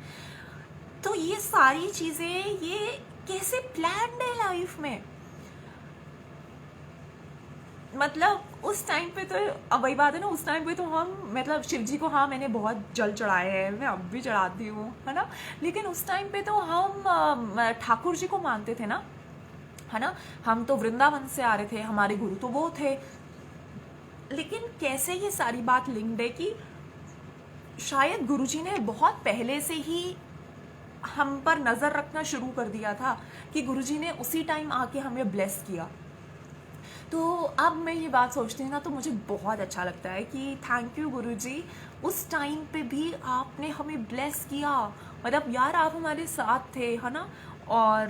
तो ये सारी चीज़ें ये कैसे प्लान्ड है लाइफ में, मतलब उस टाइम पे तो अब वही बात है ना, उस टाइम पे तो हम, मतलब शिव जी को हाँ मैंने बहुत जल चढ़ाए हैं, मैं अब भी चढ़ाती हूँ, है ना, लेकिन उस टाइम पे तो हम ठाकुर जी को मानते थे ना, है ना, हम तो वृंदावन से आ रहे थे, हमारे गुरु तो वो थे। लेकिन कैसे ये सारी बात लिंक्ड है कि शायद गुरुजी ने बहुत पहले से ही हम पर नज़र रखना शुरू कर दिया था, कि गुरुजी ने उसी टाइम आके हमें ब्लेस किया। तो अब मैं ये बात सोचती हूँ ना, तो मुझे बहुत अच्छा लगता है कि थैंक यू गुरुजी, उस टाइम पे भी आपने हमें ब्लेस किया, मतलब यार आप हमारे साथ थे, है ना। और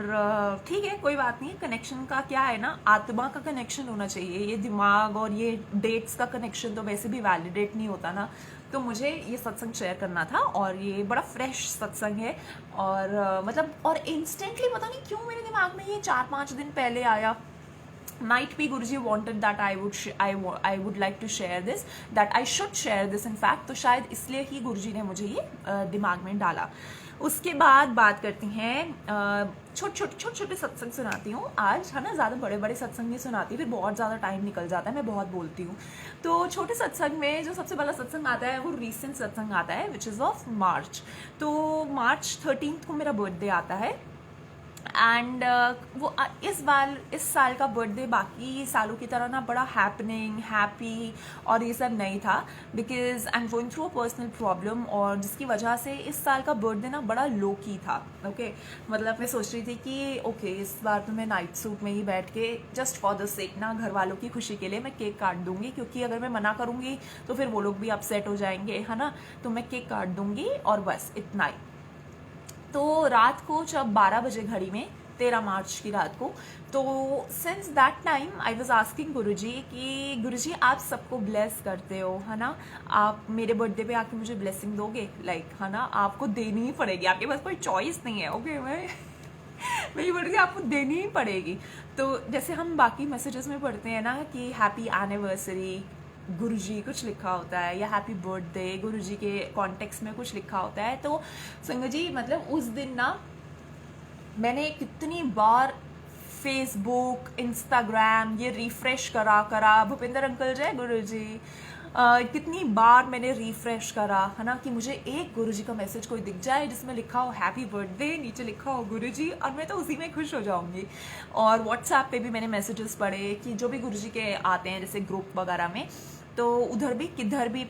ठीक है, कोई बात नहीं, कनेक्शन का क्या है ना, आत्मा का कनेक्शन होना चाहिए, ये दिमाग और ये डेट्स का कनेक्शन तो वैसे भी वैलिडेट नहीं होता ना। तो मुझे ये सत्संग शेयर करना था, और ये बड़ा फ्रेश सत्संग है, और मतलब, और इंस्टेंटली पता नहीं क्यों मेरे दिमाग में ये 4-5 दिन पहले आया। Might be Guruji wanted that I would like to share this, that I should share this in fact, तो शायद इसलिए ही गुरुजी ने मुझे ये दिमाग में डाला। उसके बाद बात करती हैं, छोटे छोटे सत्संग सुनाती हूँ आज, है ना, ज़्यादा बड़े बड़े सत्संग नहीं सुनाती, फिर बहुत ज़्यादा टाइम निकल जाता है, मैं बहुत बोलती हूँ। तो छोटे सत्संग में जो सबसे पहला सत्संग आता है वो रीसेंट सत्संग आता है, विच इज़ ऑफ मार्च। तो मार्च 13 को मेरा बर्थडे आता है, एंड वो इस साल का बर्थडे बाकी सालों की तरह ना बड़ा हैपनिंग हैप्पी और ये सब नहीं था, because I am going through a personal problem, और जिसकी वजह से इस साल का बर्थडे ना बड़ा लो की था। ओके मतलब मैं सोच रही थी कि ओके इस बार तो मैं नाइट सूट में ही बैठ के जस्ट फॉर द सेक ना, घर वालों की खुशी के लिए मैं केक काट दूंगी, क्योंकि अगर मैं मना करूंगी तो फिर वो लोग भी अपसेट हो जाएंगे, है ना, तो मैं केक काट दूंगी और बस इतना ही। तो रात को जब 12 बजे घड़ी में 13 मार्च की रात को, तो since that time I was asking Guruji कि गुरुजी आप सबको ब्लेस करते हो, है ना, आप मेरे बर्थडे पे आके मुझे ब्लेसिंग दोगे, लाइक, है ना, आपको देनी ही पड़ेगी, आपके पास कोई चॉइस नहीं है। ओके मैं ये बोल रही थी आपको देनी ही पड़ेगी। तो जैसे हम बाकी मैसेजेस में पढ़ते हैं ना कि हैप्पी एनिवर्सरी गुरुजी कुछ लिखा होता है, या हैप्पी बर्थडे गुरुजी के कॉन्टेक्स्ट में कुछ लिखा होता है, तो संगत जी मतलब उस दिन ना मैंने कितनी बार फेसबुक इंस्टाग्राम ये रिफ्रेश करा, भूपेंद्र अंकल जय गुरुजी, कितनी बार मैंने रिफ्रेश करा, है ना, कि मुझे एक गुरुजी का मैसेज कोई दिख जाए जिसमें लिखा हो हैप्पी बर्थडे, नीचे लिखा हो गुरुजी, और मैं तो उसी में खुश हो जाऊंगी। और व्हाट्सएप पे भी मैंने मैसेजेस पढ़े कि जो भी गुरुजी के आते हैं जैसे ग्रुप वगैरह में, तो उधर भी किधर पे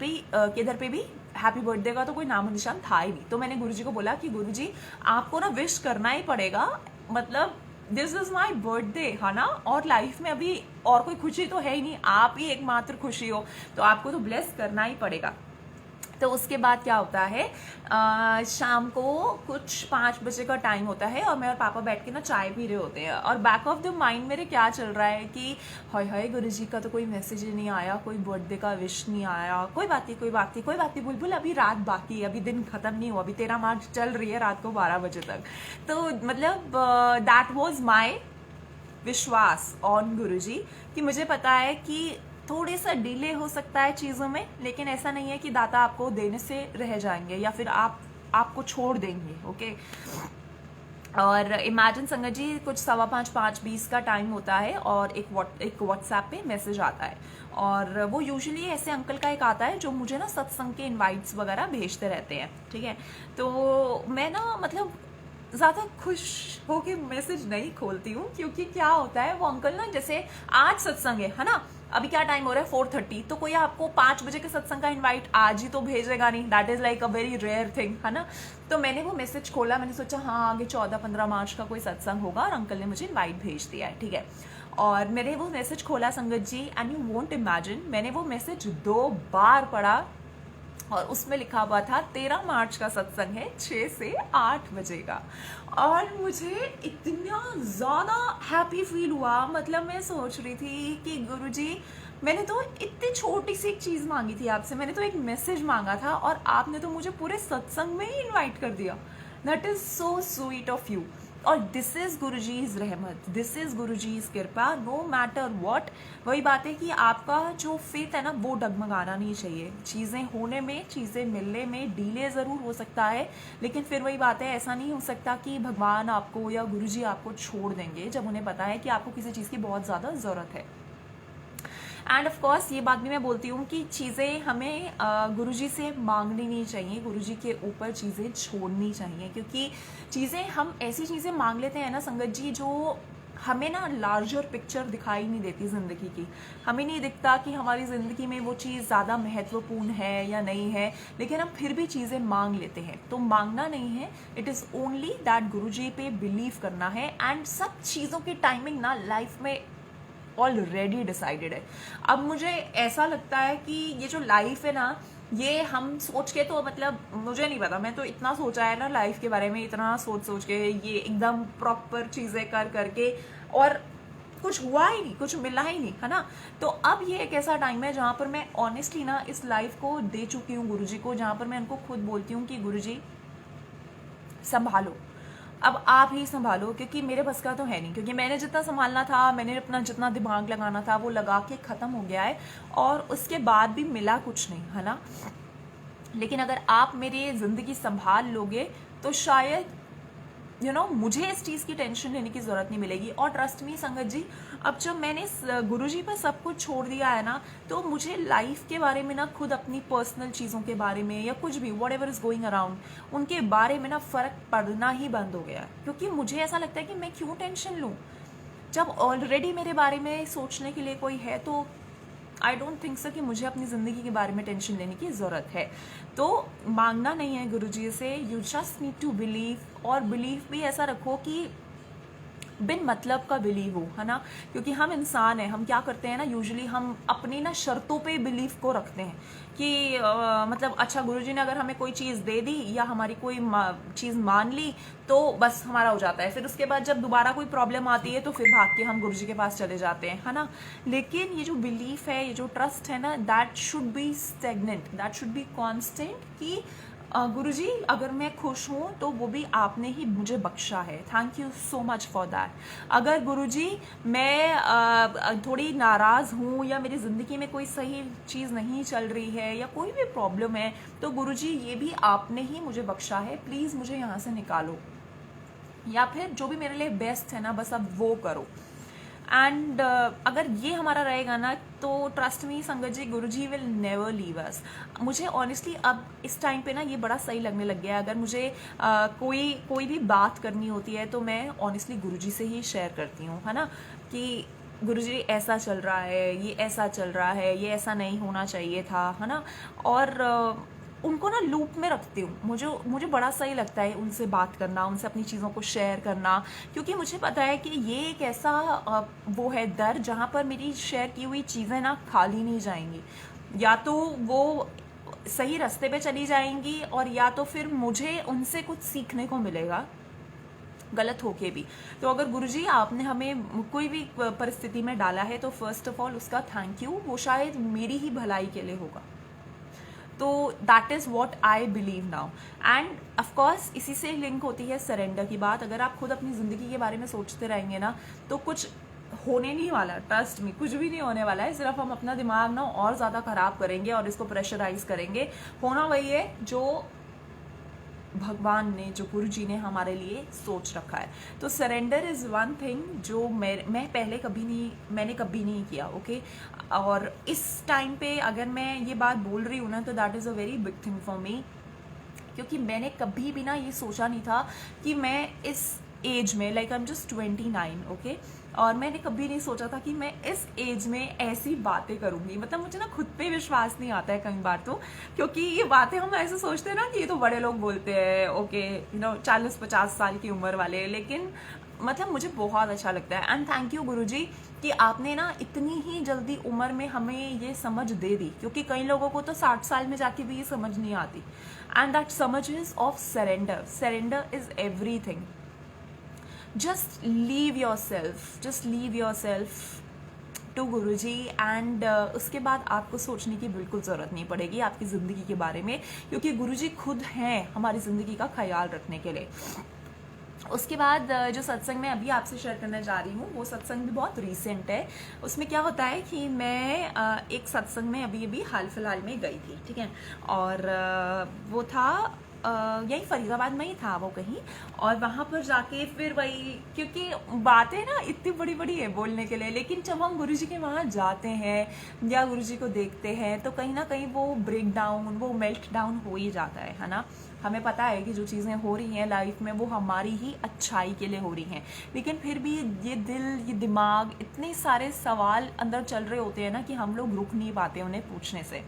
भी हैप्पी बर्थडे का तो कोई नामो निशान था ही नहीं। तो मैंने गुरुजी को बोला कि गुरुजी आपको ना विश करना ही पड़ेगा, मतलब दिस इज माई बर्थडे, है ना, और लाइफ में अभी और कोई खुशी तो है ही नहीं, आप ही एकमात्र खुशी हो, तो आपको तो ब्लेस करना ही पड़ेगा। तो उसके बाद क्या होता है, शाम को कुछ 5 बजे का टाइम होता है और मैं और पापा बैठ के ना चाय पी रहे होते हैं, और बैक ऑफ द माइंड मेरे क्या चल रहा है कि हाय हाय गुरुजी का तो कोई मैसेज ही नहीं आया, कोई बर्थडे का विश नहीं आया, कोई बात नहीं कोई बात नहीं कोई बात नहीं बुलबुल, अभी रात बाकी है, अभी दिन खत्म नहीं हुआ, अभी 13 मार्च चल रही है रात को 12 बजे तक। तो मतलब दैट वॉज माई विश्वास ऑन गुरुजी, कि मुझे पता है कि थोड़ी सा डिले हो सकता है चीज़ों में, लेकिन ऐसा नहीं है कि दाता आपको देने से रह जाएंगे या फिर आपको छोड़ देंगे। ओके, और इमेजिन संगत जी कुछ 5:15-5:20 का टाइम होता है और एक व्हाट्सएप पे मैसेज आता है, और वो यूजुअली ऐसे अंकल का एक आता है जो मुझे ना सत्संग के इनवाइट्स वगैरह भेजते रहते हैं, ठीक है। तो मैं ना मतलब ज़्यादा खुश होके मैसेज नहीं खोलती हूँ, क्योंकि क्या होता है वो अंकल ना, जैसे आज सत्संग है ना, अभी क्या टाइम हो रहा है 4:30, तो कोई आपको 5 बजे के सत्संग का इनवाइट आज ही तो भेजेगा नहीं, that is like a very rare thing, है ना। तो मैंने वो मैसेज खोला, मैंने सोचा हाँ आगे 14-15 मार्च का कोई सत्संग होगा और अंकल ने मुझे इनवाइट भेज दिया है, ठीक है। और मैंने वो मैसेज खोला संगत जी, एंड यू वोंट इमेजिन, मैंने वो मैसेज 2 बार पढ़ा और उसमें लिखा हुआ था 13 मार्च का सत्संग है 6 से 8 बजे का, और मुझे इतना ज़्यादा हैप्पी फील हुआ। मतलब मैं सोच रही थी कि गुरुजी मैंने तो इतनी छोटी सी एक चीज़ मांगी थी आपसे, मैंने तो एक मैसेज मांगा था और आपने तो मुझे पूरे सत्संग में ही इनवाइट कर दिया। That is so sweet of you. और दिस इज गुरुजी's रहमत, दिस इज गुरुजी's कृपा, नो मैटर व्हाट। वही बात है कि आपका जो फेथ है ना वो डगमगाना नहीं चाहिए। चीज़ें होने में, चीज़ें मिलने में डिले ज़रूर हो सकता है, लेकिन फिर वही बात है, ऐसा नहीं हो सकता कि भगवान आपको या गुरुजी आपको छोड़ देंगे जब उन्हें पता है कि आपको किसी चीज़ की बहुत ज़्यादा ज़रूरत है। एंड ऑफ कोर्स ये बात भी मैं बोलती हूँ कि चीज़ें हमें गुरुजी से मांगनी नहीं चाहिए, गुरुजी के ऊपर चीज़ें छोड़नी चाहिए, क्योंकि चीज़ें हम ऐसी चीज़ें मांग लेते हैं ना संगत जी, जो हमें ना लार्जर पिक्चर दिखाई नहीं देती ज़िंदगी की। हमें नहीं दिखता कि हमारी ज़िंदगी में वो चीज़ ज़्यादा महत्वपूर्ण है या नहीं है, लेकिन हम फिर भी चीज़ें मांग लेते हैं। तो मांगना नहीं है, इट इज़ ओनली दैट गुरुजी पे बिलीव करना है। एंड सब चीज़ों की टाइमिंग ना लाइफ में ऑलरेडी डिसाइडेड है। अब मुझे ऐसा लगता है कि ये जो लाइफ है ना, ये हम सोच के तो मतलब मुझे नहीं पता, मैं तो इतना सोचा है ना लाइफ के बारे में, इतना सोच के ये एकदम प्रॉपर चीज़ें कर करके, और कुछ हुआ ही नहीं, कुछ मिला ही नहीं, है ना। तो अब ये एक ऐसा टाइम है जहाँ पर मैं ऑनेस्टली ना इस लाइफ को दे चुकी हूँ गुरुजी को, जहाँ पर मैं उनको खुद बोलती हूँ कि गुरुजी संभालो, अब आप ही संभालो, क्योंकि मेरे बस का तो है नहीं। क्योंकि मैंने जितना संभालना था, मैंने अपना जितना दिमाग लगाना था वो लगा के ख़त्म हो गया है, और उसके बाद भी मिला कुछ नहीं, है ना। लेकिन अगर आप मेरी ज़िंदगी संभाल लोगे तो शायद मुझे इस चीज़ की टेंशन लेने की ज़रूरत नहीं मिलेगी। और ट्रस्ट मी संगत जी, अब जब मैंने गुरुजी पर सब कुछ छोड़ दिया है ना, तो मुझे लाइफ के बारे में ना खुद अपनी पर्सनल चीज़ों के बारे में या कुछ भी what ever is going around उनके बारे में ना फ़र्क पड़ना ही बंद हो गया है। क्योंकि मुझे ऐसा लगता है कि मैं क्यों टेंशन लूँ, जब ऑलरेडी मेरे बारे में सोचने के लिए कोई है। तो आई डोंट थिंक सो कि मुझे अपनी ज़िंदगी के बारे में टेंशन लेने की ज़रूरत है। तो मांगना नहीं है गुरुजी से, you just need to believe. और बिलीव भी ऐसा रखो कि बिन मतलब का बिलीव हो, है ना। क्योंकि हम इंसान हैं, हम क्या करते हैं ना, यूजुअली हम अपनी ना शर्तों पे बिलीव को रखते हैं कि मतलब अच्छा गुरुजी ने अगर हमें कोई चीज़ दे दी या हमारी कोई चीज़ मान ली तो बस हमारा हो जाता है। फिर उसके बाद जब दोबारा कोई प्रॉब्लम आती है तो फिर भाग के हम गुरुजी के पास चले जाते हैं, है ना। लेकिन ये जो बिलीफ है, ये जो ट्रस्ट है ना, that should be stagnant, that should be constant, कि गुरुजी अगर मैं खुश हूँ तो वो भी आपने ही मुझे बख्शा है, thank you so much for that. अगर गुरुजी मैं थोड़ी नाराज़ हूँ या मेरी ज़िंदगी में कोई सही चीज़ नहीं चल रही है या कोई भी प्रॉब्लम है, तो गुरुजी ये भी आपने ही मुझे बख्शा है, प्लीज़ मुझे यहाँ से निकालो, या फिर जो भी मेरे लिए बेस्ट है ना बस अब वो करो। एंड अगर ये हमारा रहेगा ना, तो ट्रस्ट मी संगत जी, गुरुजी विल नेवर लीव अस। मुझे ऑनेस्टली अब इस टाइम पे ना ये बड़ा सही लगने लग गया है। अगर मुझे कोई भी बात करनी होती है तो मैं ऑनेस्टली गुरुजी से ही शेयर करती हूँ, है ना, कि गुरुजी ऐसा चल रहा है, ये ऐसा चल रहा है, ये ऐसा नहीं होना चाहिए था, है ना। और उनको ना लूप में रखती हूँ। मुझे मुझे बड़ा सही लगता है उनसे बात करना, उनसे अपनी चीज़ों को शेयर करना, क्योंकि मुझे पता है कि ये एक ऐसा वो है दर जहाँ पर मेरी शेयर की हुई चीज़ें ना खाली नहीं जाएंगी, या तो वो सही रास्ते पे चली जाएंगी और या तो फिर मुझे उनसे कुछ सीखने को मिलेगा गलत होके भी। तो अगर गुरुजी आपने हमें कोई भी परिस्थिति में डाला है तो फर्स्ट ऑफ ऑल उसका थैंक यू, वो शायद मेरी ही भलाई के लिए होगा। तो that is what I believe now. And of course इसी से लिंक होती है सरेंडर की बात। अगर आप खुद अपनी ज़िंदगी के बारे में सोचते रहेंगे ना तो कुछ होने नहीं वाला, ट्रस्ट में कुछ भी नहीं होने वाला है। सिर्फ हम अपना दिमाग ना और ज़्यादा ख़राब करेंगे और इसको प्रेशराइज करेंगे। होना वही है जो भगवान ने, जो गुरु जी ने हमारे लिए सोच रखा है। तो सरेंडर इज़ वन थिंग जो मैं पहले मैंने कभी नहीं किया, ओके। और इस टाइम पे अगर मैं ये बात बोल रही हूँ ना तो that is a very big thing for me, क्योंकि मैंने कभी भी ना ये सोचा नहीं था कि मैं इस एज में, like I am just 29, okay, और मैंने कभी नहीं सोचा था कि मैं इस एज में ऐसी बातें करूँगी। मतलब मुझे ना खुद पे विश्वास नहीं आता है कई बार तो, क्योंकि ये बातें हम ऐसे सोचते हैं ना कि ये तो बड़े लोग बोलते हैं, ओके, 40-50 साल की उम्र वाले, लेकिन मतलब मुझे बहुत अच्छा लगता है। एंड थैंक यू गुरुजी कि आपने ना इतनी ही जल्दी उम्र में हमें ये समझ दे दी, क्योंकि कई लोगों को तो 60 साल में जाके भी ये समझ नहीं आती। एंड दैट समझ is of surrender. Surrender is everything. just leave yourself to Guruji and उसके बाद आपको सोचने की बिल्कुल ज़रूरत नहीं पड़ेगी आपकी ज़िंदगी के बारे में, क्योंकि गुरुजी खुद हैं हमारी ज़िंदगी का ख्याल रखने के लिए। उसके बाद जो सत्संग मैं अभी आपसे शेयर करने जा रही हूँ वो सत्संग भी बहुत रीसेंट है। उसमें क्या होता है कि मैं एक सत्संग में अभी हाल फिलहाल में गई थी, ठीक है, और वो था यही फरीदाबाद में ही था वो कहीं, और वहाँ पर जाके फिर वही, क्योंकि बातें ना इतनी बड़ी बड़ी है बोलने के लिए, लेकिन जब हम गुरुजी के वहाँ जाते हैं या गुरुजी को देखते हैं तो कहीं ना कहीं वो ब्रेक डाउन, वो मेल्ट डाउन हो ही जाता है ना। हमें पता है कि जो चीज़ें हो रही हैं लाइफ में वो हमारी ही अच्छाई के लिए हो रही हैं, लेकिन फिर भी ये दिल, ये दिमाग, इतने सारे सवाल अंदर चल रहे होते हैं ना कि हम लोग रुक नहीं पाते उन्हें पूछने से।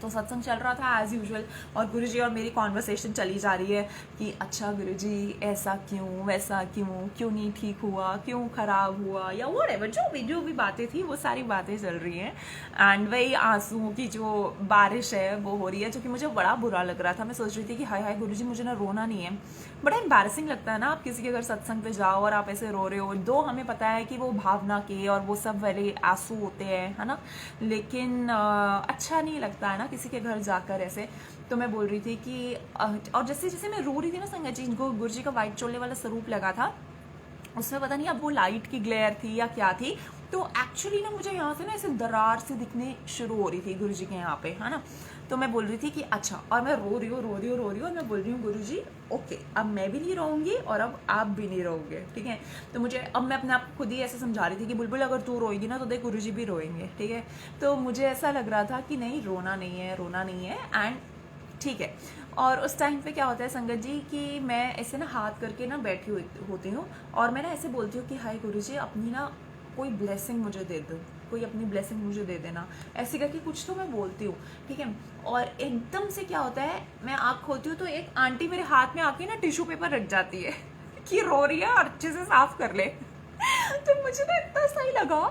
तो सत्संग चल रहा था एज यूजुअल, और गुरुजी और मेरी कॉन्वर्सेशन चली जा रही है कि अच्छा गुरुजी ऐसा क्यों, वैसा क्यों नहीं ठीक हुआ, क्यों खराब हुआ, या व्हाटएवर जो भी बातें थी वो सारी बातें चल रही हैं। एंड वही आंसुओं की जो बारिश है वो हो रही है, जो कि मुझे बड़ा बुरा लग रहा था। मैं सोच रही थी कि हाय हाय गुरुजी मुझे ना रोना नहीं है। बड़ा एम्बैरसिंग लगता है ना आप किसी के अगर सत्संग पे जाओ और आप ऐसे रो रहे हो, दो हमें पता है कि वो भावना के और वो सब वाले आंसू होते हैं, है ना, लेकिन अच्छा नहीं लगता है ना किसी के घर जाकर ऐसे। तो मैं बोल रही थी कि और जैसे जैसे मैं रो रही थी ना, संगत जी इनको गुरुजी का वाइट चोले वाला स्वरूप लगा था, उसमें पता नहीं अब वो लाइट की ग्लेयर थी या क्या थी, तो एक्चुअली ना मुझे यहाँ से ना ऐसे दरार से दिखने शुरू हो रही थी गुरुजी के यहाँ पे, है ना। तो मैं बोल रही थी कि अच्छा, और मैं रो रही हूँ और मैं बोल रही हूँ गुरुजी ओके, अब मैं भी नहीं रोऊंगी और अब आप भी नहीं रोओगे, ठीक है। तो मुझे अब मैं अपने आप खुद ही ऐसे समझा रही थी कि बुलबुल अगर तू रोएगी ना तो देख गुरुजी भी रोएंगे, ठीक है। तो मुझे ऐसा लग रहा था कि नहीं, रोना नहीं है एंड ठीक है। और उस टाइम पे क्या होता है संगत जी कि मैं ऐसे ना हाथ करके ना बैठी होती हूँ और मैं ना ऐसे बोलती हूँ कि हाय गुरुजी अपनी ना कोई ब्लेसिंग मुझे दे दो, कोई अपनी ब्लेसिंग मुझे दे देना, ऐसे करके कुछ तो मैं बोलती हूँ, ठीक है। और एकदम से क्या होता है, मैं आँख खोलती हूँ तो एक आंटी मेरे हाथ में आके ना टिश्यू पेपर रख जाती है कि रो रही है और अच्छे से साफ कर ले तो मुझे ना इतना सही लगा।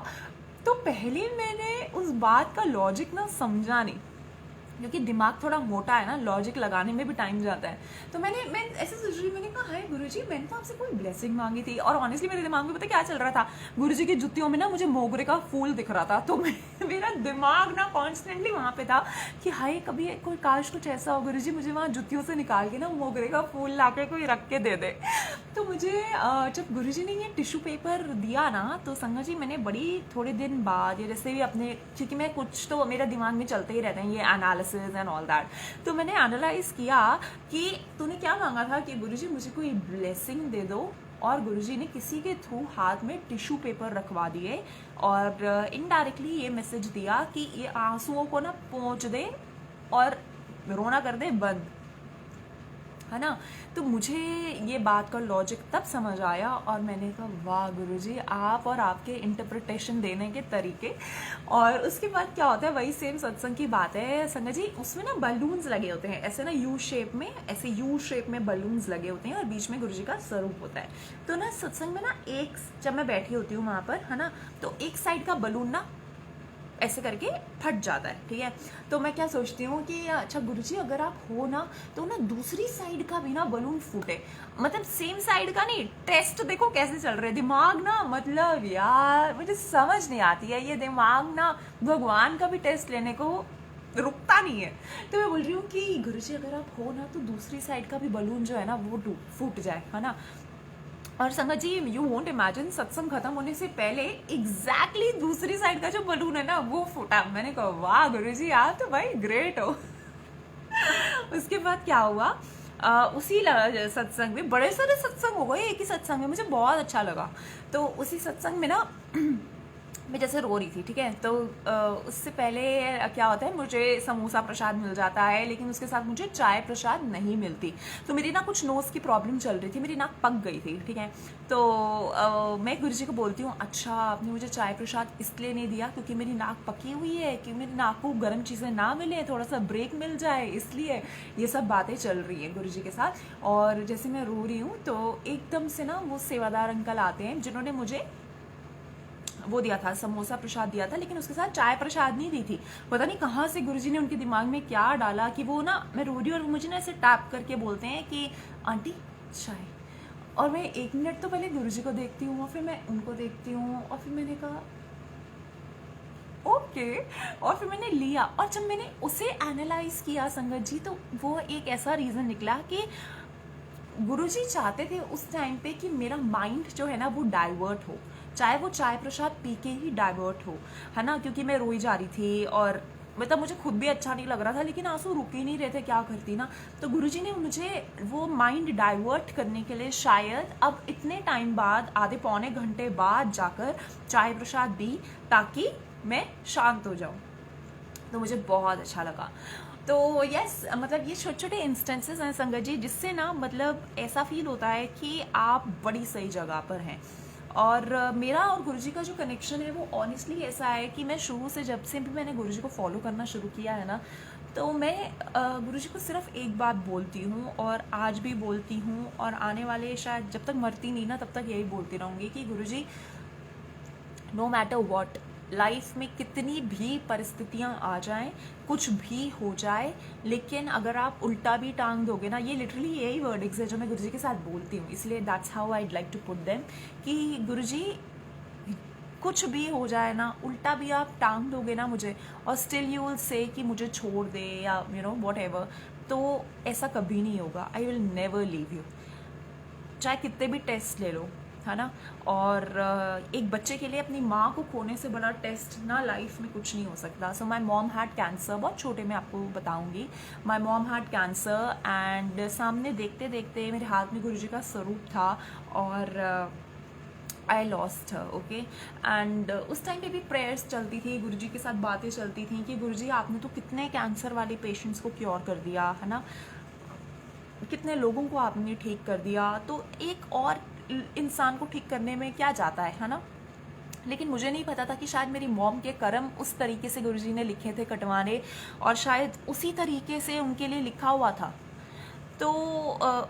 तो पहले मैंने उस बात का लॉजिक ना समझा नहीं, क्योंकि दिमाग थोड़ा मोटा है ना, लॉजिक लगाने में भी टाइम जाता है। तो मैं ऐसे सोच रही, मैंने कहा हाय गुरुजी मैंने तो आपसे कोई ब्लेसिंग मांगी थी, और ऑनेस्टली मेरे दिमाग में पता क्या चल रहा था, गुरुजी की जुतियों में ना मुझे मोगरे का फूल दिख रहा था। तो मेरा दिमाग ना कॉन्स्टेंटली वहाँ पे था कि हाय कभी कोई काश कुछ ऐसा हो गुरुजी, मुझे वहाँ जुतियों से निकाल के ना मोगरे का फूल ला के कोई रख के दे दे। तो मुझे जब गुरुजी ने ये टिश्यू पेपर दिया ना तो संगत जी मैंने बड़ी थोड़े दिन बाद, ये जैसे भी अपने, क्योंकि मैं कुछ तो मेरा दिमाग में चलते ही रहते हैं ये एनालिसिस एंड ऑल दैट, तो मैंने एनालाइज किया कि तूने क्या मांगा था कि गुरुजी मुझे कोई ब्लेसिंग दे दो, और गुरुजी ने किसी के थ्रू हाथ में टिश्यू पेपर रखवा दिए और इनडायरेक्टली ये मैसेज दिया कि ये आंसुओं को ना पोंछ दे और रोना कर दे बंद। है ना। तो मुझे ये बात का लॉजिक तब समझ आया और मैंने कहा वाह गुरुजी, आप और आपके इंटरप्रिटेशन देने के तरीके। और उसके बाद क्या होता है, वही सेम सत्संग की बात है संगत जी, उसमें ना बलून्स लगे होते हैं ऐसे ना यू शेप में, ऐसे यू शेप में बलून्स लगे होते हैं और बीच में गुरुजी का स्वरूप होता है। तो ना सत्संग में ना एक, जब मैं बैठी होती हूँ वहाँ पर, है ना, तो एक साइड का बलून ना ऐसे करके फट जाता है, ठीक है। तो मैं क्या सोचती हूँ कि अच्छा गुरुजी अगर आप हो ना तो ना दूसरी साइड का भी ना बलून फूटे, मतलब सेम साइड का नहीं। टेस्ट देखो कैसे चल रहे, दिमाग ना, मतलब यार मुझे समझ नहीं आती है ये दिमाग ना, भगवान का भी टेस्ट लेने को रुकता नहीं है। तो मैं बोल रही हूँ कि गुरुजी अगर आप हो ना तो दूसरी साइड का भी बलून जो है ना वो फूट जाए, है ना। और संगत जी यू वोंट इमेजिन, सत्संग खत्म होने से पहले एग्जैक्टली दूसरी साइड का जो बलून है ना वो फूटा। मैंने कहा वाह गुरुजी आप तो भाई ग्रेट हो। उसके बाद क्या हुआ, उसी सत्संग में, बड़े सारे सत्संग हो गए एक ही सत्संग में, मुझे बहुत अच्छा लगा। तो उसी सत्संग में ना मैं जैसे रो रही थी, ठीक है। तो उससे पहले क्या होता है, मुझे समोसा प्रसाद मिल जाता है लेकिन उसके साथ मुझे चाय प्रसाद नहीं मिलती। तो मेरी ना कुछ नोज़ की प्रॉब्लम चल रही थी, मेरी नाक पक गई थी, ठीक है। तो मैं गुरुजी को बोलती हूँ अच्छा आपने मुझे चाय प्रसाद इसलिए नहीं दिया क्योंकि मेरी नाक पकी हुई है, कि मेरी नाक को गर्म चीज़ें ना मिले, थोड़ा सा ब्रेक मिल जाए, इसलिए ये सब बातें चल रही हैं गुरुजी के साथ। और जैसे मैं रो रही हूँ तो एकदम से ना वो सेवादार अंकल आते हैं जिन्होंने मुझे वो दिया था, समोसा प्रसाद दिया था, लेकिन उसके साथ चाय प्रसाद नहीं दी थी। पता नहीं कहाँ से गुरुजी ने उनके दिमाग में क्या डाला कि वो ना, मैं रो रही हूँ और मुझे ना ऐसे टैप करके बोलते हैं कि आंटी चाय। और मैं 1 मिनट तो पहले गुरुजी को देखती हूँ और फिर मैं उनको देखती हूँ और फिर मैंने कहा ओके। और फिर मैंने लिया और जब मैंने उसे एनालाइज किया संगत जी, तो वो एक ऐसा रीज़न निकला कि गुरुजी चाहते थे उस टाइम पे कि मेरा माइंड जो है ना वो डाइवर्ट हो, चाहे वो चाय प्रसाद पी के ही डाइवर्ट हो, है ना। क्योंकि मैं रोई जा रही थी और मतलब मुझे खुद भी अच्छा नहीं लग रहा था, लेकिन आंसू रुक ही नहीं रहे थे, क्या करती ना। तो गुरुजी ने मुझे वो माइंड डाइवर्ट करने के लिए शायद अब इतने टाइम बाद, आधे पौने घंटे बाद जाकर चाय प्रसाद दी ताकि मैं शांत हो जाऊँ। तो मुझे बहुत अच्छा लगा। तो यस, मतलब ये छोटे छोटे इंस्टेंसेस हैं संगत जी जिससे ना मतलब ऐसा फील होता है कि आप बड़ी सही जगह पर हैं। और मेरा और गुरुजी का जो कनेक्शन है वो ऑनेस्टली ऐसा है कि मैं शुरू से, जब से भी मैंने गुरुजी को फॉलो करना शुरू किया है ना, तो मैं गुरुजी को सिर्फ एक बात बोलती हूँ और आज भी बोलती हूँ और आने वाले शायद जब तक मरती नहीं ना तब तक यही बोलती रहूँगी कि गुरुजी नो मैटर व्हाट, लाइफ में कितनी भी परिस्थितियां आ जाएं, कुछ भी हो जाए, लेकिन अगर आप उल्टा भी टांग दोगे ना, ये लिटरली यही वर्डिंग्स है जो मैं गुरुजी के साथ बोलती हूँ, इसलिए that's how I like to put them कि गुरुजी कुछ भी हो जाए ना, उल्टा भी आप टांग दोगे ना मुझे और स्टिल यू विल से कि मुझे छोड़ दे या यू नो वॉट एवर, तो ऐसा कभी नहीं होगा। I will never leave you, चाहे कितने भी टेस्ट ले लो, है ना। और एक बच्चे के लिए अपनी माँ को खोने से बड़ा टेस्ट ना लाइफ में कुछ नहीं हो सकता। सो माई मॉम हैड कैंसर, बहुत छोटे में आपको बताऊंगी। My mom had cancer and सामने देखते देखते मेरे हाथ में गुरुजी का स्वरूप था और I lost her, okay. And उस टाइम पे भी प्रेयर्स चलती थी, गुरुजी के साथ बातें चलती थी कि गुरुजी आपने तो कितने कैंसर वाले पेशेंट्स को क्योर कर दिया, है ना, कितने लोगों को आपने ठीक कर दिया, तो एक और इंसान को ठीक करने में क्या जाता है ना। लेकिन मुझे नहीं पता था कि शायद मेरी मॉम के कर्म उस तरीके से गुरुजी ने लिखे थे कटवाने, और शायद उसी तरीके से उनके लिए लिखा हुआ था। तो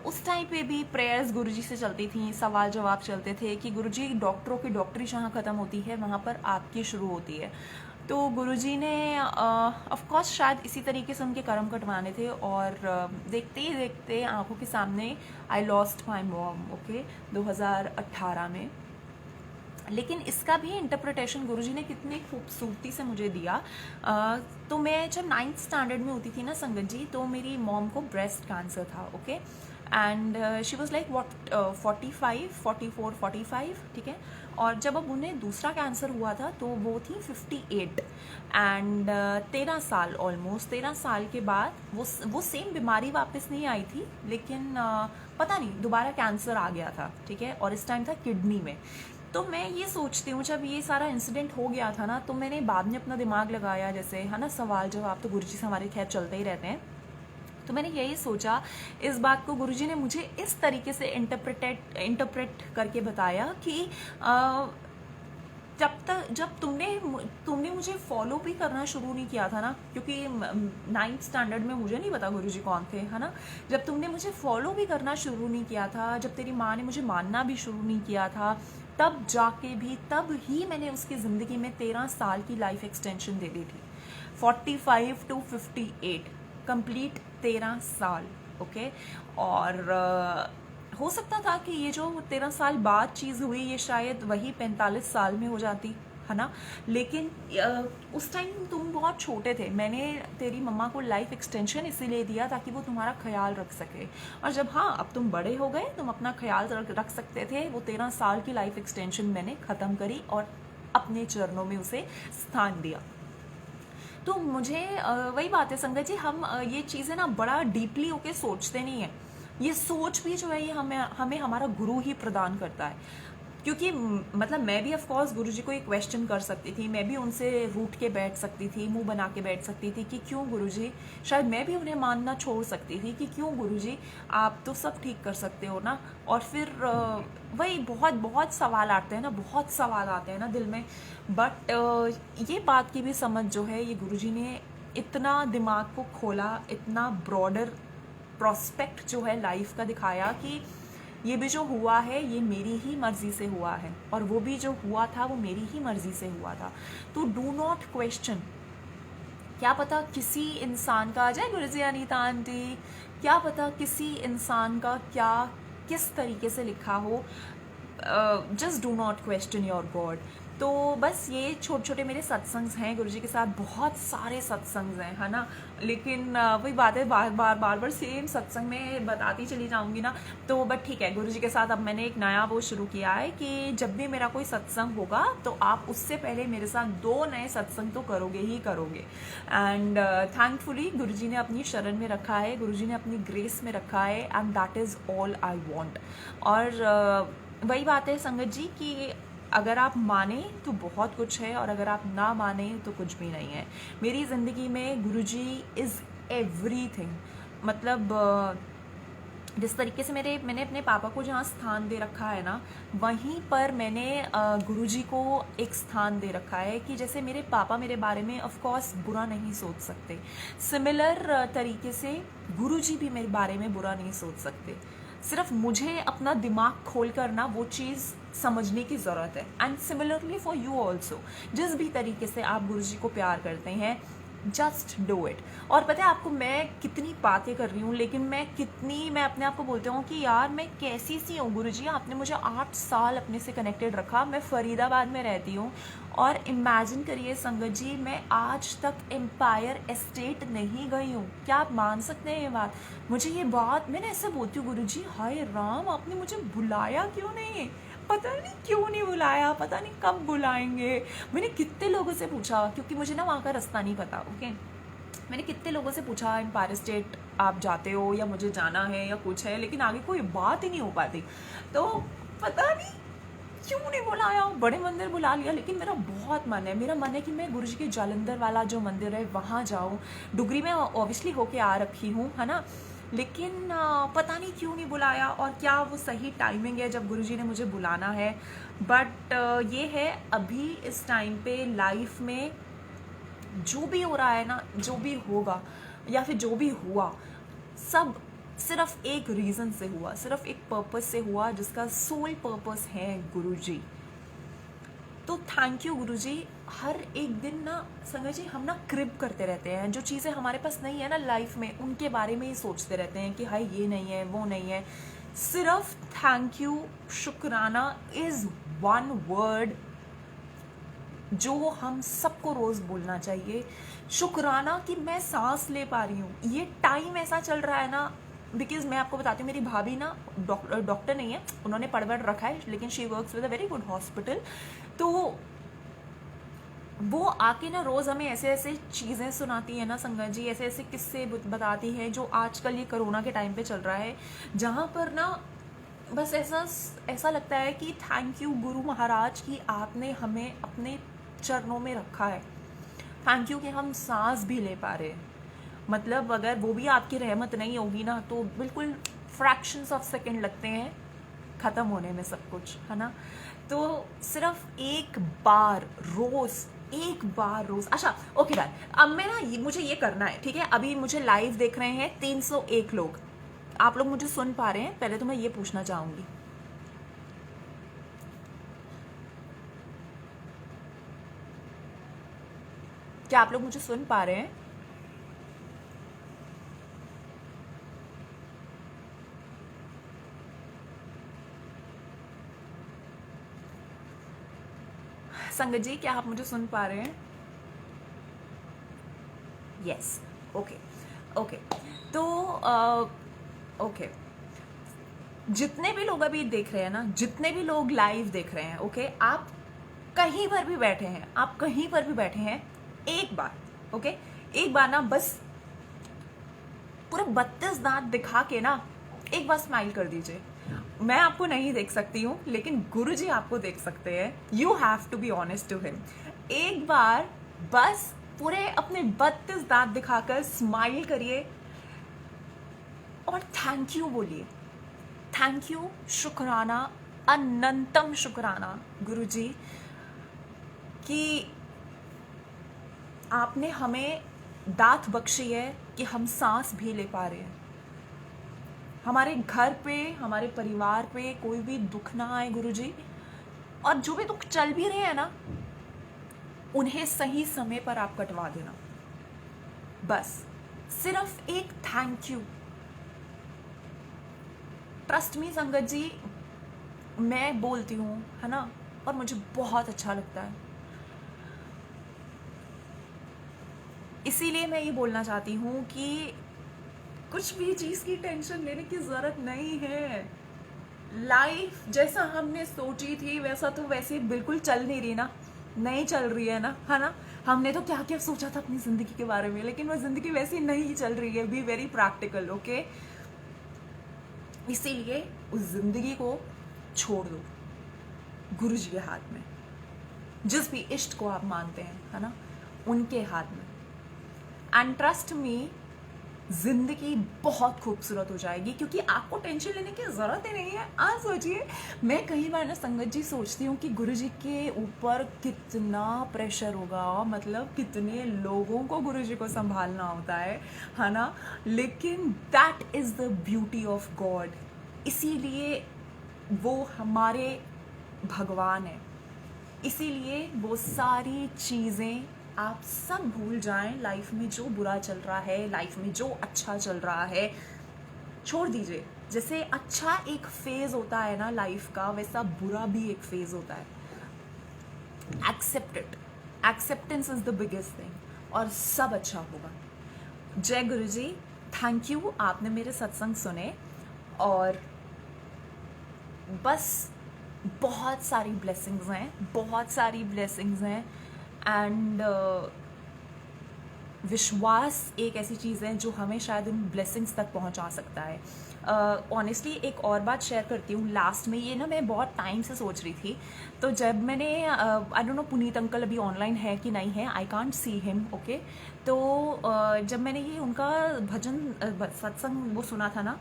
उस टाइम पे भी प्रेयर्स गुरुजी से चलती थी, सवाल जवाब चलते थे कि गुरुजी डॉक्टरों की डॉक्टरी जहाँ ख़त्म होती है वहाँ पर आपकी शुरू होती है। तो गुरुजी ने ऑफ कोर्स शायद इसी तरीके से उनके कर्म कटवाने थे और देखते ही देखते आंखों के सामने I lost my mom, okay, 2018 में। लेकिन इसका भी इंटरप्रिटेशन गुरुजी ने कितनी खूबसूरती से मुझे दिया। तो मैं जब 9th स्टैंडर्ड में होती थी ना संगत जी, तो मेरी मॉम को ब्रेस्ट कैंसर था, okay, and she was like what 44 45, ठीक है। और जब अब उन्हें दूसरा कैंसर हुआ था तो वो थी 58 एंड 13 साल, ऑलमोस्ट 13 साल के बाद वो सेम बीमारी वापस नहीं आई थी, लेकिन पता नहीं दोबारा कैंसर आ गया था, ठीक है, और इस टाइम था किडनी में। तो मैं ये सोचती हूँ जब ये सारा इंसिडेंट हो गया था ना, तो मैंने बाद में अपना दिमाग लगाया, जैसे है ना, सवाल जवाब तो गुरुजी से हमारे खैर चलते ही रहते हैं। तो मैंने यही सोचा, इस बात को गुरुजी ने मुझे इस तरीके से इंटरप्रेट करके बताया कि जब तुमने मुझे फॉलो भी करना शुरू नहीं किया था ना, क्योंकि 9th स्टैंडर्ड में मुझे नहीं पता गुरुजी कौन थे, है ना। जब तुमने मुझे फॉलो भी करना शुरू नहीं किया था, जब तेरी माँ ने मुझे मानना भी शुरू नहीं किया था, तब ही मैंने उसकी ज़िंदगी में 13 साल की लाइफ एक्सटेंशन दे दी थी। 45 to 58 कंप्लीट 13 साल, ओके। और हो सकता था कि ये जो 13 साल बाद चीज़ हुई ये शायद वही 45 साल में हो जाती, है ना। लेकिन उस टाइम तुम बहुत छोटे थे, मैंने तेरी मम्मा को लाइफ एक्सटेंशन इसीलिए दिया ताकि वो तुम्हारा ख्याल रख सके। और जब हाँ अब तुम बड़े हो गए, तुम अपना ख्याल रख सकते थे, वो 13 साल की लाइफ एक्सटेंशन मैंने ख़त्म करी और अपने चरणों में उसे स्थान दिया। तो मुझे वही बात है संगत जी, हम ये चीज़ें ना बड़ा डीपली होके सोचते नहीं हैं। ये सोच भी जो है ये हमें हमारा गुरु ही प्रदान करता है। क्योंकि मतलब मैं भी ऑफ कोर्स गुरुजी को एक क्वेश्चन कर सकती थी, मैं भी उनसे रूठ के बैठ सकती थी, मुंह बना के बैठ सकती थी कि क्यों गुरुजी। शायद मैं भी उन्हें मानना छोड़ सकती थी कि क्यों गुरुजी, आप तो सब ठीक कर सकते हो ना। और फिर वही बहुत बहुत सवाल आते हैं ना, बहुत सवाल आते हैं ना दिल में। बट ये बात की भी समझ जो है, ये गुरुजी ने इतना दिमाग को खोला, इतना ब्रॉडर प्रोस्पेक्ट जो है लाइफ का दिखाया कि ये भी जो हुआ है ये मेरी ही मर्ज़ी से हुआ है, और वो भी जो हुआ था वो मेरी ही मर्ज़ी से हुआ था। तो डू नॉट क्वेश्चन। क्या पता किसी इंसान का, जय गुरुजी अनीता आंटी, क्या पता किसी इंसान का क्या किस तरीके से लिखा हो। Just do not question your God. तो बस ये छोटे छोटे मेरे सत्संग हैं गुरुजी के साथ, बहुत सारे सत्संग हैं, है ना। लेकिन वही बात है, बार बार सेम सत्संग में बताती चली जाऊंगी ना। तो बट ठीक है, गुरुजी के साथ अब मैंने एक नया वो शुरू किया है कि जब भी मेरा कोई सत्संग होगा तो आप उससे पहले मेरे साथ 2 नए सत्संग तो करोगे ही करोगे। एंड थैंकफुली गुरुजी ने अपनी शरण में रखा है, गुरुजी ने अपनी ग्रेस में रखा है, and that is all I want. और वही बात है संगत जी कि अगर आप माने तो बहुत कुछ है, और अगर आप ना माने तो कुछ भी नहीं है। मेरी ज़िंदगी में गुरुजी इज़ एवरीथिंग। मतलब जिस तरीके से मैंने अपने पापा को जहाँ स्थान दे रखा है ना, वहीं पर मैंने गुरुजी को एक स्थान दे रखा है कि जैसे मेरे पापा मेरे बारे में ऑफ कोर्स बुरा नहीं सोच सकते, सिमिलर तरीके से गुरुजी भी मेरे बारे में बुरा नहीं सोच सकते। सिर्फ मुझे अपना दिमाग खोल कर ना वो चीज़ समझने की ज़रूरत है। And similarly for you also, जिस भी तरीके से आप गुरुजी को प्यार करते हैं, जस्ट डू इट। और पता है आपको, मैं कितनी बातें कर रही हूँ, लेकिन मैं अपने आप को बोलती हूँ कि यार मैं कैसी सी हूँ गुरुजी, आपने मुझे 8 साल अपने से कनेक्टेड रखा। मैं फरीदाबाद में रहती हूँ, और इमेजिन करिए संगत जी, मैं आज तक एम्पायर एस्टेट नहीं गई हूँ। क्या आप मान सकते हैं ये बात? मुझे ये बात, मैंने ऐसे बोलती हूँ गुरुजी, हाय राम आपने मुझे बुलाया क्यों नहीं, पता नहीं क्यों नहीं बुलाया, पता नहीं कब बुलाएंगे। मैंने कितने लोगों से पूछा, क्योंकि मुझे ना वहाँ का रास्ता नहीं पता, ओके। मैंने कितने लोगों से पूछा एम्पायर स्टेट आप जाते हो या मुझे जाना है या कुछ है, लेकिन आगे कोई बात ही नहीं हो पाती। तो पता नहीं क्यों नहीं बुलाया। बड़े मंदिर बुला लिया, लेकिन मेरा बहुत मन है, मेरा मन है कि मैं गुरुजी के जालंधर वाला जो मंदिर है वहाँ जाऊँ। डुगरी में ऑब्वियसली होके आ रखी हूँ, है ना, लेकिन पता नहीं क्यों नहीं बुलाया, और क्या वो सही टाइमिंग है जब गुरुजी ने मुझे बुलाना है। बट ये है, अभी इस टाइम पे लाइफ में जो भी हो रहा है ना, जो भी होगा या फिर जो भी हुआ, सब सिर्फ एक रीज़न से हुआ, सिर्फ एक पर्पस से हुआ, जिसका सोल पर्पस है गुरुजी। तो थैंक यू गुरुजी। हर एक दिन ना संगत जी हम ना क्रिब करते रहते हैं, जो चीज़ें हमारे पास नहीं है ना लाइफ में, उनके बारे में ही सोचते रहते हैं कि हाय ये नहीं है, वो नहीं है। सिर्फ थैंक यू, शुक्राना इज़ वन वर्ड जो हम सबको रोज़ बोलना चाहिए। शुक्राना कि मैं सांस ले पा रही हूँ। ये टाइम ऐसा चल रहा है ना, बिकॉज मैं आपको बताती हूँ, मेरी भाभी ना डॉक्टर नहीं है, उन्होंने पढ़ रखा है, लेकिन she works with a very good hospital. तो वो आके ना रोज़ हमें ऐसे ऐसे चीज़ें सुनाती है ना संगत जी, ऐसे ऐसे किस्से बताती है जो आजकल ये कोरोना के टाइम पे चल रहा है, जहाँ पर ना बस ऐसा लगता है कि थैंक यू गुरु महाराज कि आपने हमें अपने चरणों में रखा है। थैंक यू कि हम सांस भी ले पा रहे हैं। मतलब अगर वो भी आपकी रहमत नहीं होगी ना तो बिल्कुल फ्रैक्शंस ऑफ सेकंड लगते हैं ख़त्म होने में सब कुछ, है ना। तो सिर्फ एक बार रोज़, एक बार रोज़। अच्छा ओके डन। अब मैं ना मुझे ये करना है, ठीक है। अभी मुझे लाइव देख रहे हैं 301 लोग। आप लोग मुझे सुन पा रहे हैं? पहले तो मैं ये पूछना चाहूँगी, क्या आप लोग मुझे सुन पा रहे हैं? संगत जी, क्या आप मुझे सुन पा रहे हैं? Yes, okay okay. तो ओके, जितने भी लोग अभी देख रहे हैं ना, जितने भी लोग लाइव देख रहे हैं, ओके, आप कहीं पर भी बैठे हैं, आप कहीं पर भी बैठे हैं, एक बार, ओके, एक बार ना बस पूरे 32 दांत दिखा के ना एक बार स्माइल कर दीजिए। मैं आपको नहीं देख सकती हूँ लेकिन गुरुजी आपको देख सकते हैं। You have to be honest to him. एक बार बस पूरे अपने 32 दांत दिखाकर स्माइल करिए और थैंक यू बोलिए। थैंक यू, शुक्राना, अनंतम शुक्राना गुरुजी कि आपने हमें दात बख्शी है कि हम सांस भी ले पा रहे हैं। हमारे घर पे, हमारे परिवार पे कोई भी दुख ना आए गुरुजी, और जो भी दुख चल भी रहे हैं ना उन्हें सही समय पर आप कटवा देना। बस सिर्फ एक थैंक यू। ट्रस्ट मी संगत जी, मैं बोलती हूँ, है ना, और मुझे बहुत अच्छा लगता है। इसीलिए मैं ये बोलना चाहती हूँ कि कुछ भी चीज़ की टेंशन लेने की ज़रूरत नहीं है। लाइफ जैसा हमने सोची थी वैसा तो वैसे बिल्कुल चल नहीं रही ना, नहीं चल रही है ना, है ना। हमने तो क्या क्या सोचा था अपनी ज़िंदगी के बारे में, लेकिन वो ज़िंदगी वैसी नहीं चल रही है। Be very practical, okay. इसीलिए उस ज़िंदगी को छोड़ दो गुरुजी के हाथ में। जिस भी इष्ट को आप मानते हैं, है ना, उनके हाथ में। एंड ट्रस्ट मी, जिंदगी बहुत खूबसूरत हो जाएगी, क्योंकि आपको टेंशन लेने की ज़रूरत ही नहीं है। आज सोचिए, मैं कई बार ना संगत जी सोचती हूँ कि गुरुजी के ऊपर कितना प्रेशर होगा, मतलब कितने लोगों को गुरुजी को संभालना होता है ना। लेकिन that is the beauty of God. इसीलिए वो हमारे भगवान है। इसीलिए वो सारी चीज़ें आप सब भूल जाएं। लाइफ में जो बुरा चल रहा है, लाइफ में जो अच्छा चल रहा है, छोड़ दीजिए। जैसे अच्छा एक फेज होता है ना लाइफ का, वैसा बुरा भी एक फेज होता है। Accept it. Acceptance is the biggest thing, और सब अच्छा होगा। जय गुरुजी। थैंक यू, आपने मेरे सत्संग सुने, और बस बहुत सारी ब्लेसिंग्स हैं, बहुत सारी ब्लेसिंग्स हैं। एंड विश्वास एक ऐसी चीज़ है जो हमें शायद उन ब्लेसिंग्स तक पहुंचा सकता है। ऑनेस्टली एक और बात शेयर करती हूँ लास्ट में, ये ना मैं बहुत टाइम से सोच रही थी। तो जब मैंने I don't know Puneet uncle अभी ऑनलाइन है कि नहीं है, I can't see him, okay. तो जब मैंने ये उनका भजन सत्संग वो सुना था ना,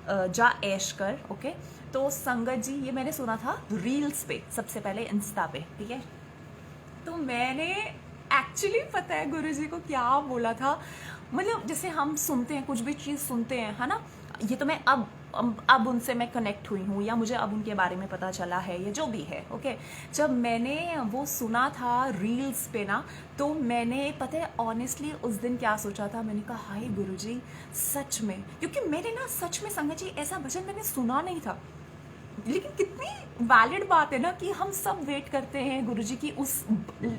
जा ऐश कर, ओके। तो संगत जी, ये मैंने सुना था रील्स पे, सबसे पहले इंस्टा पे, ठीक है। तो मैंने एक्चुअली, पता है गुरुजी को क्या बोला था, मतलब जैसे हम सुनते हैं, कुछ भी चीज़ सुनते हैं, है ना। ये तो मैं अब उनसे मैं कनेक्ट हुई हूँ, या मुझे अब उनके बारे में पता चला है, या जो भी है, ओके। जब मैंने वो सुना था रील्स पे ना, तो मैंने, पता है ऑनेस्टली उस दिन क्या सोचा था, मैंने कहा हाय गुरुजी, सच में, क्योंकि मैंने ना सच में संगत जी ऐसा भजन मैंने सुना नहीं था। लेकिन कितनी वैलिड बात है ना कि हम सब वेट करते हैं गुरुजी की उस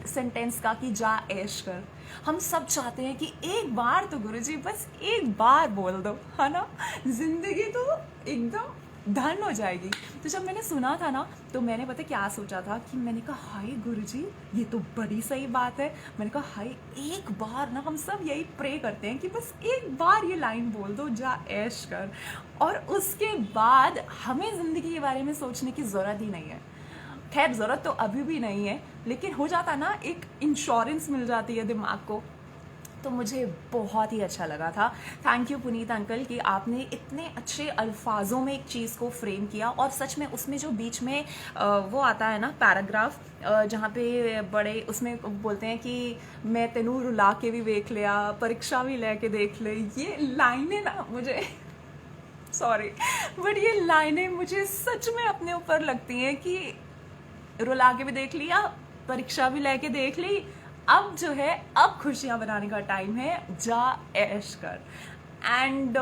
सेंटेंस का कि जा ऐश कर। हम सब चाहते हैं कि एक बार तो गुरुजी बस एक बार बोल दो, है ना, जिंदगी तो एकदम धन हो जाएगी। तो जब मैंने सुना था ना, तो मैंने पता क्या सोचा था कि मैंने कहा हाय गुरुजी, ये तो बड़ी सही बात है। मैंने कहा हाय, एक बार ना, हम सब यही प्रे करते हैं कि बस एक बार ये लाइन बोल दो, जा ऐश कर, और उसके बाद हमें ज़िंदगी के बारे में सोचने की ज़रूरत ही नहीं है। खैर ज़रूरत तो अभी भी नहीं है, लेकिन हो जाता ना, एक इंश्योरेंस मिल जाती है दिमाग को। तो मुझे बहुत ही अच्छा लगा था। थैंक यू पुनीत अंकल कि आपने इतने अच्छे अल्फाजों में एक चीज़ को फ्रेम किया। और सच में उसमें जो बीच में वो आता है ना पैराग्राफ, जहाँ पे बड़े उसमें बोलते हैं कि मैं तेनू रुला के भी देख लिया, परीक्षा भी लेके देख ले, ये लाइनें ना मुझे सॉरी बट ये लाइनें मुझे सच में अपने ऊपर लगती हैं कि रुला के भी देख लिया, परीक्षा भी लेके देख ली, अब जो है अब खुशियां बनाने का टाइम है, जा ऐश कर। एंड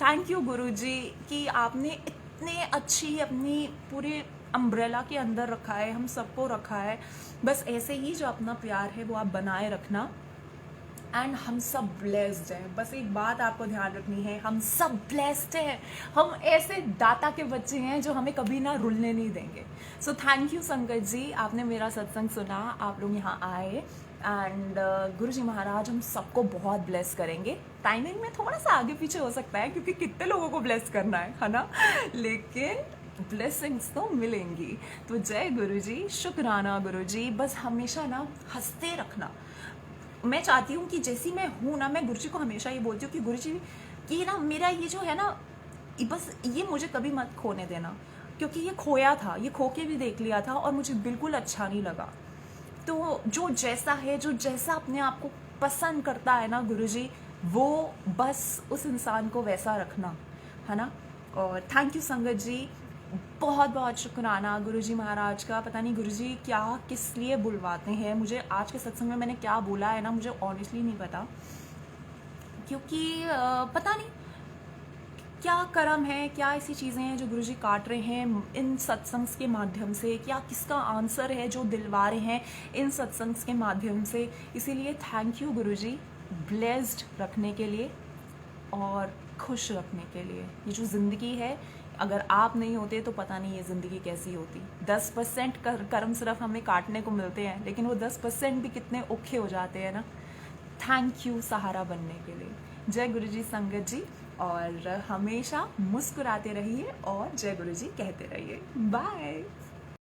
थैंक यू गुरुजी कि आपने इतने अच्छी अपनी पूरे अम्ब्रेला के अंदर रखा है, हम सबको रखा है। बस ऐसे ही जो अपना प्यार है वो आप बनाए रखना। एंड हम सब ब्लेस्ड हैं, बस एक बात आपको ध्यान रखनी है, हम सब ब्लेस्ड हैं, हम ऐसे दाता के बच्चे हैं जो हमें कभी ना रुलने नहीं देंगे। सो थैंक यू संगत जी, आपने मेरा सत्संग सुना, आप लोग यहाँ आए। एंड गुरु जी महाराज हम सबको बहुत ब्लेस करेंगे। टाइमिंग में थोड़ा सा आगे पीछे हो सकता है क्योंकि कितने लोगों को ब्लेस करना है ना, लेकिन ब्लेसिंग्स तो मिलेंगी। तो जय गुरु जी, शुक्राना गुरु जी। बस हमेशा ना हंसते रखना। मैं चाहती हूँ कि जैसी मैं हूँ ना, मैं गुरुजी को हमेशा ये बोलती हूँ कि गुरुजी कि ना मेरा ये जो है ना, बस ये मुझे कभी मत खोने देना, क्योंकि ये खोया था, ये खो के भी देख लिया था और मुझे बिल्कुल अच्छा नहीं लगा। तो जो जैसा है, जो जैसा अपने आप को पसंद करता है ना गुरुजी, वो बस उस इंसान को वैसा रखना है ना। और थैंक यू संगत जी, बहुत बहुत शुक्राना गुरुजी महाराज का। पता नहीं गुरुजी क्या किस लिए बुलवाते हैं मुझे, आज के सत्संग में मैंने क्या बोला है ना, मुझे ऑनेस्टली नहीं पता, क्योंकि पता नहीं क्या कर्म है, क्या ऐसी चीज़ें हैं जो गुरुजी काट रहे हैं इन सत्संग्स के माध्यम से, क्या किसका आंसर है जो दिलवा रहे हैं इन सत्संग्स के माध्यम से। इसीलिए थैंक यू गुरुजी, ब्लेस्ड रखने के लिए और खुश रखने के लिए। ये जो ज़िंदगी है, अगर आप नहीं होते तो पता नहीं ये ज़िंदगी कैसी होती। 10% कर्म सिर्फ हमें काटने को मिलते हैं, लेकिन वो 10% भी कितने औखे हो जाते हैं ना। थैंक यू सहारा बनने के लिए। जय गुरु जी संगत जी, और हमेशा मुस्कुराते रहिए और जय गुरु जी कहते रहिए। बाय।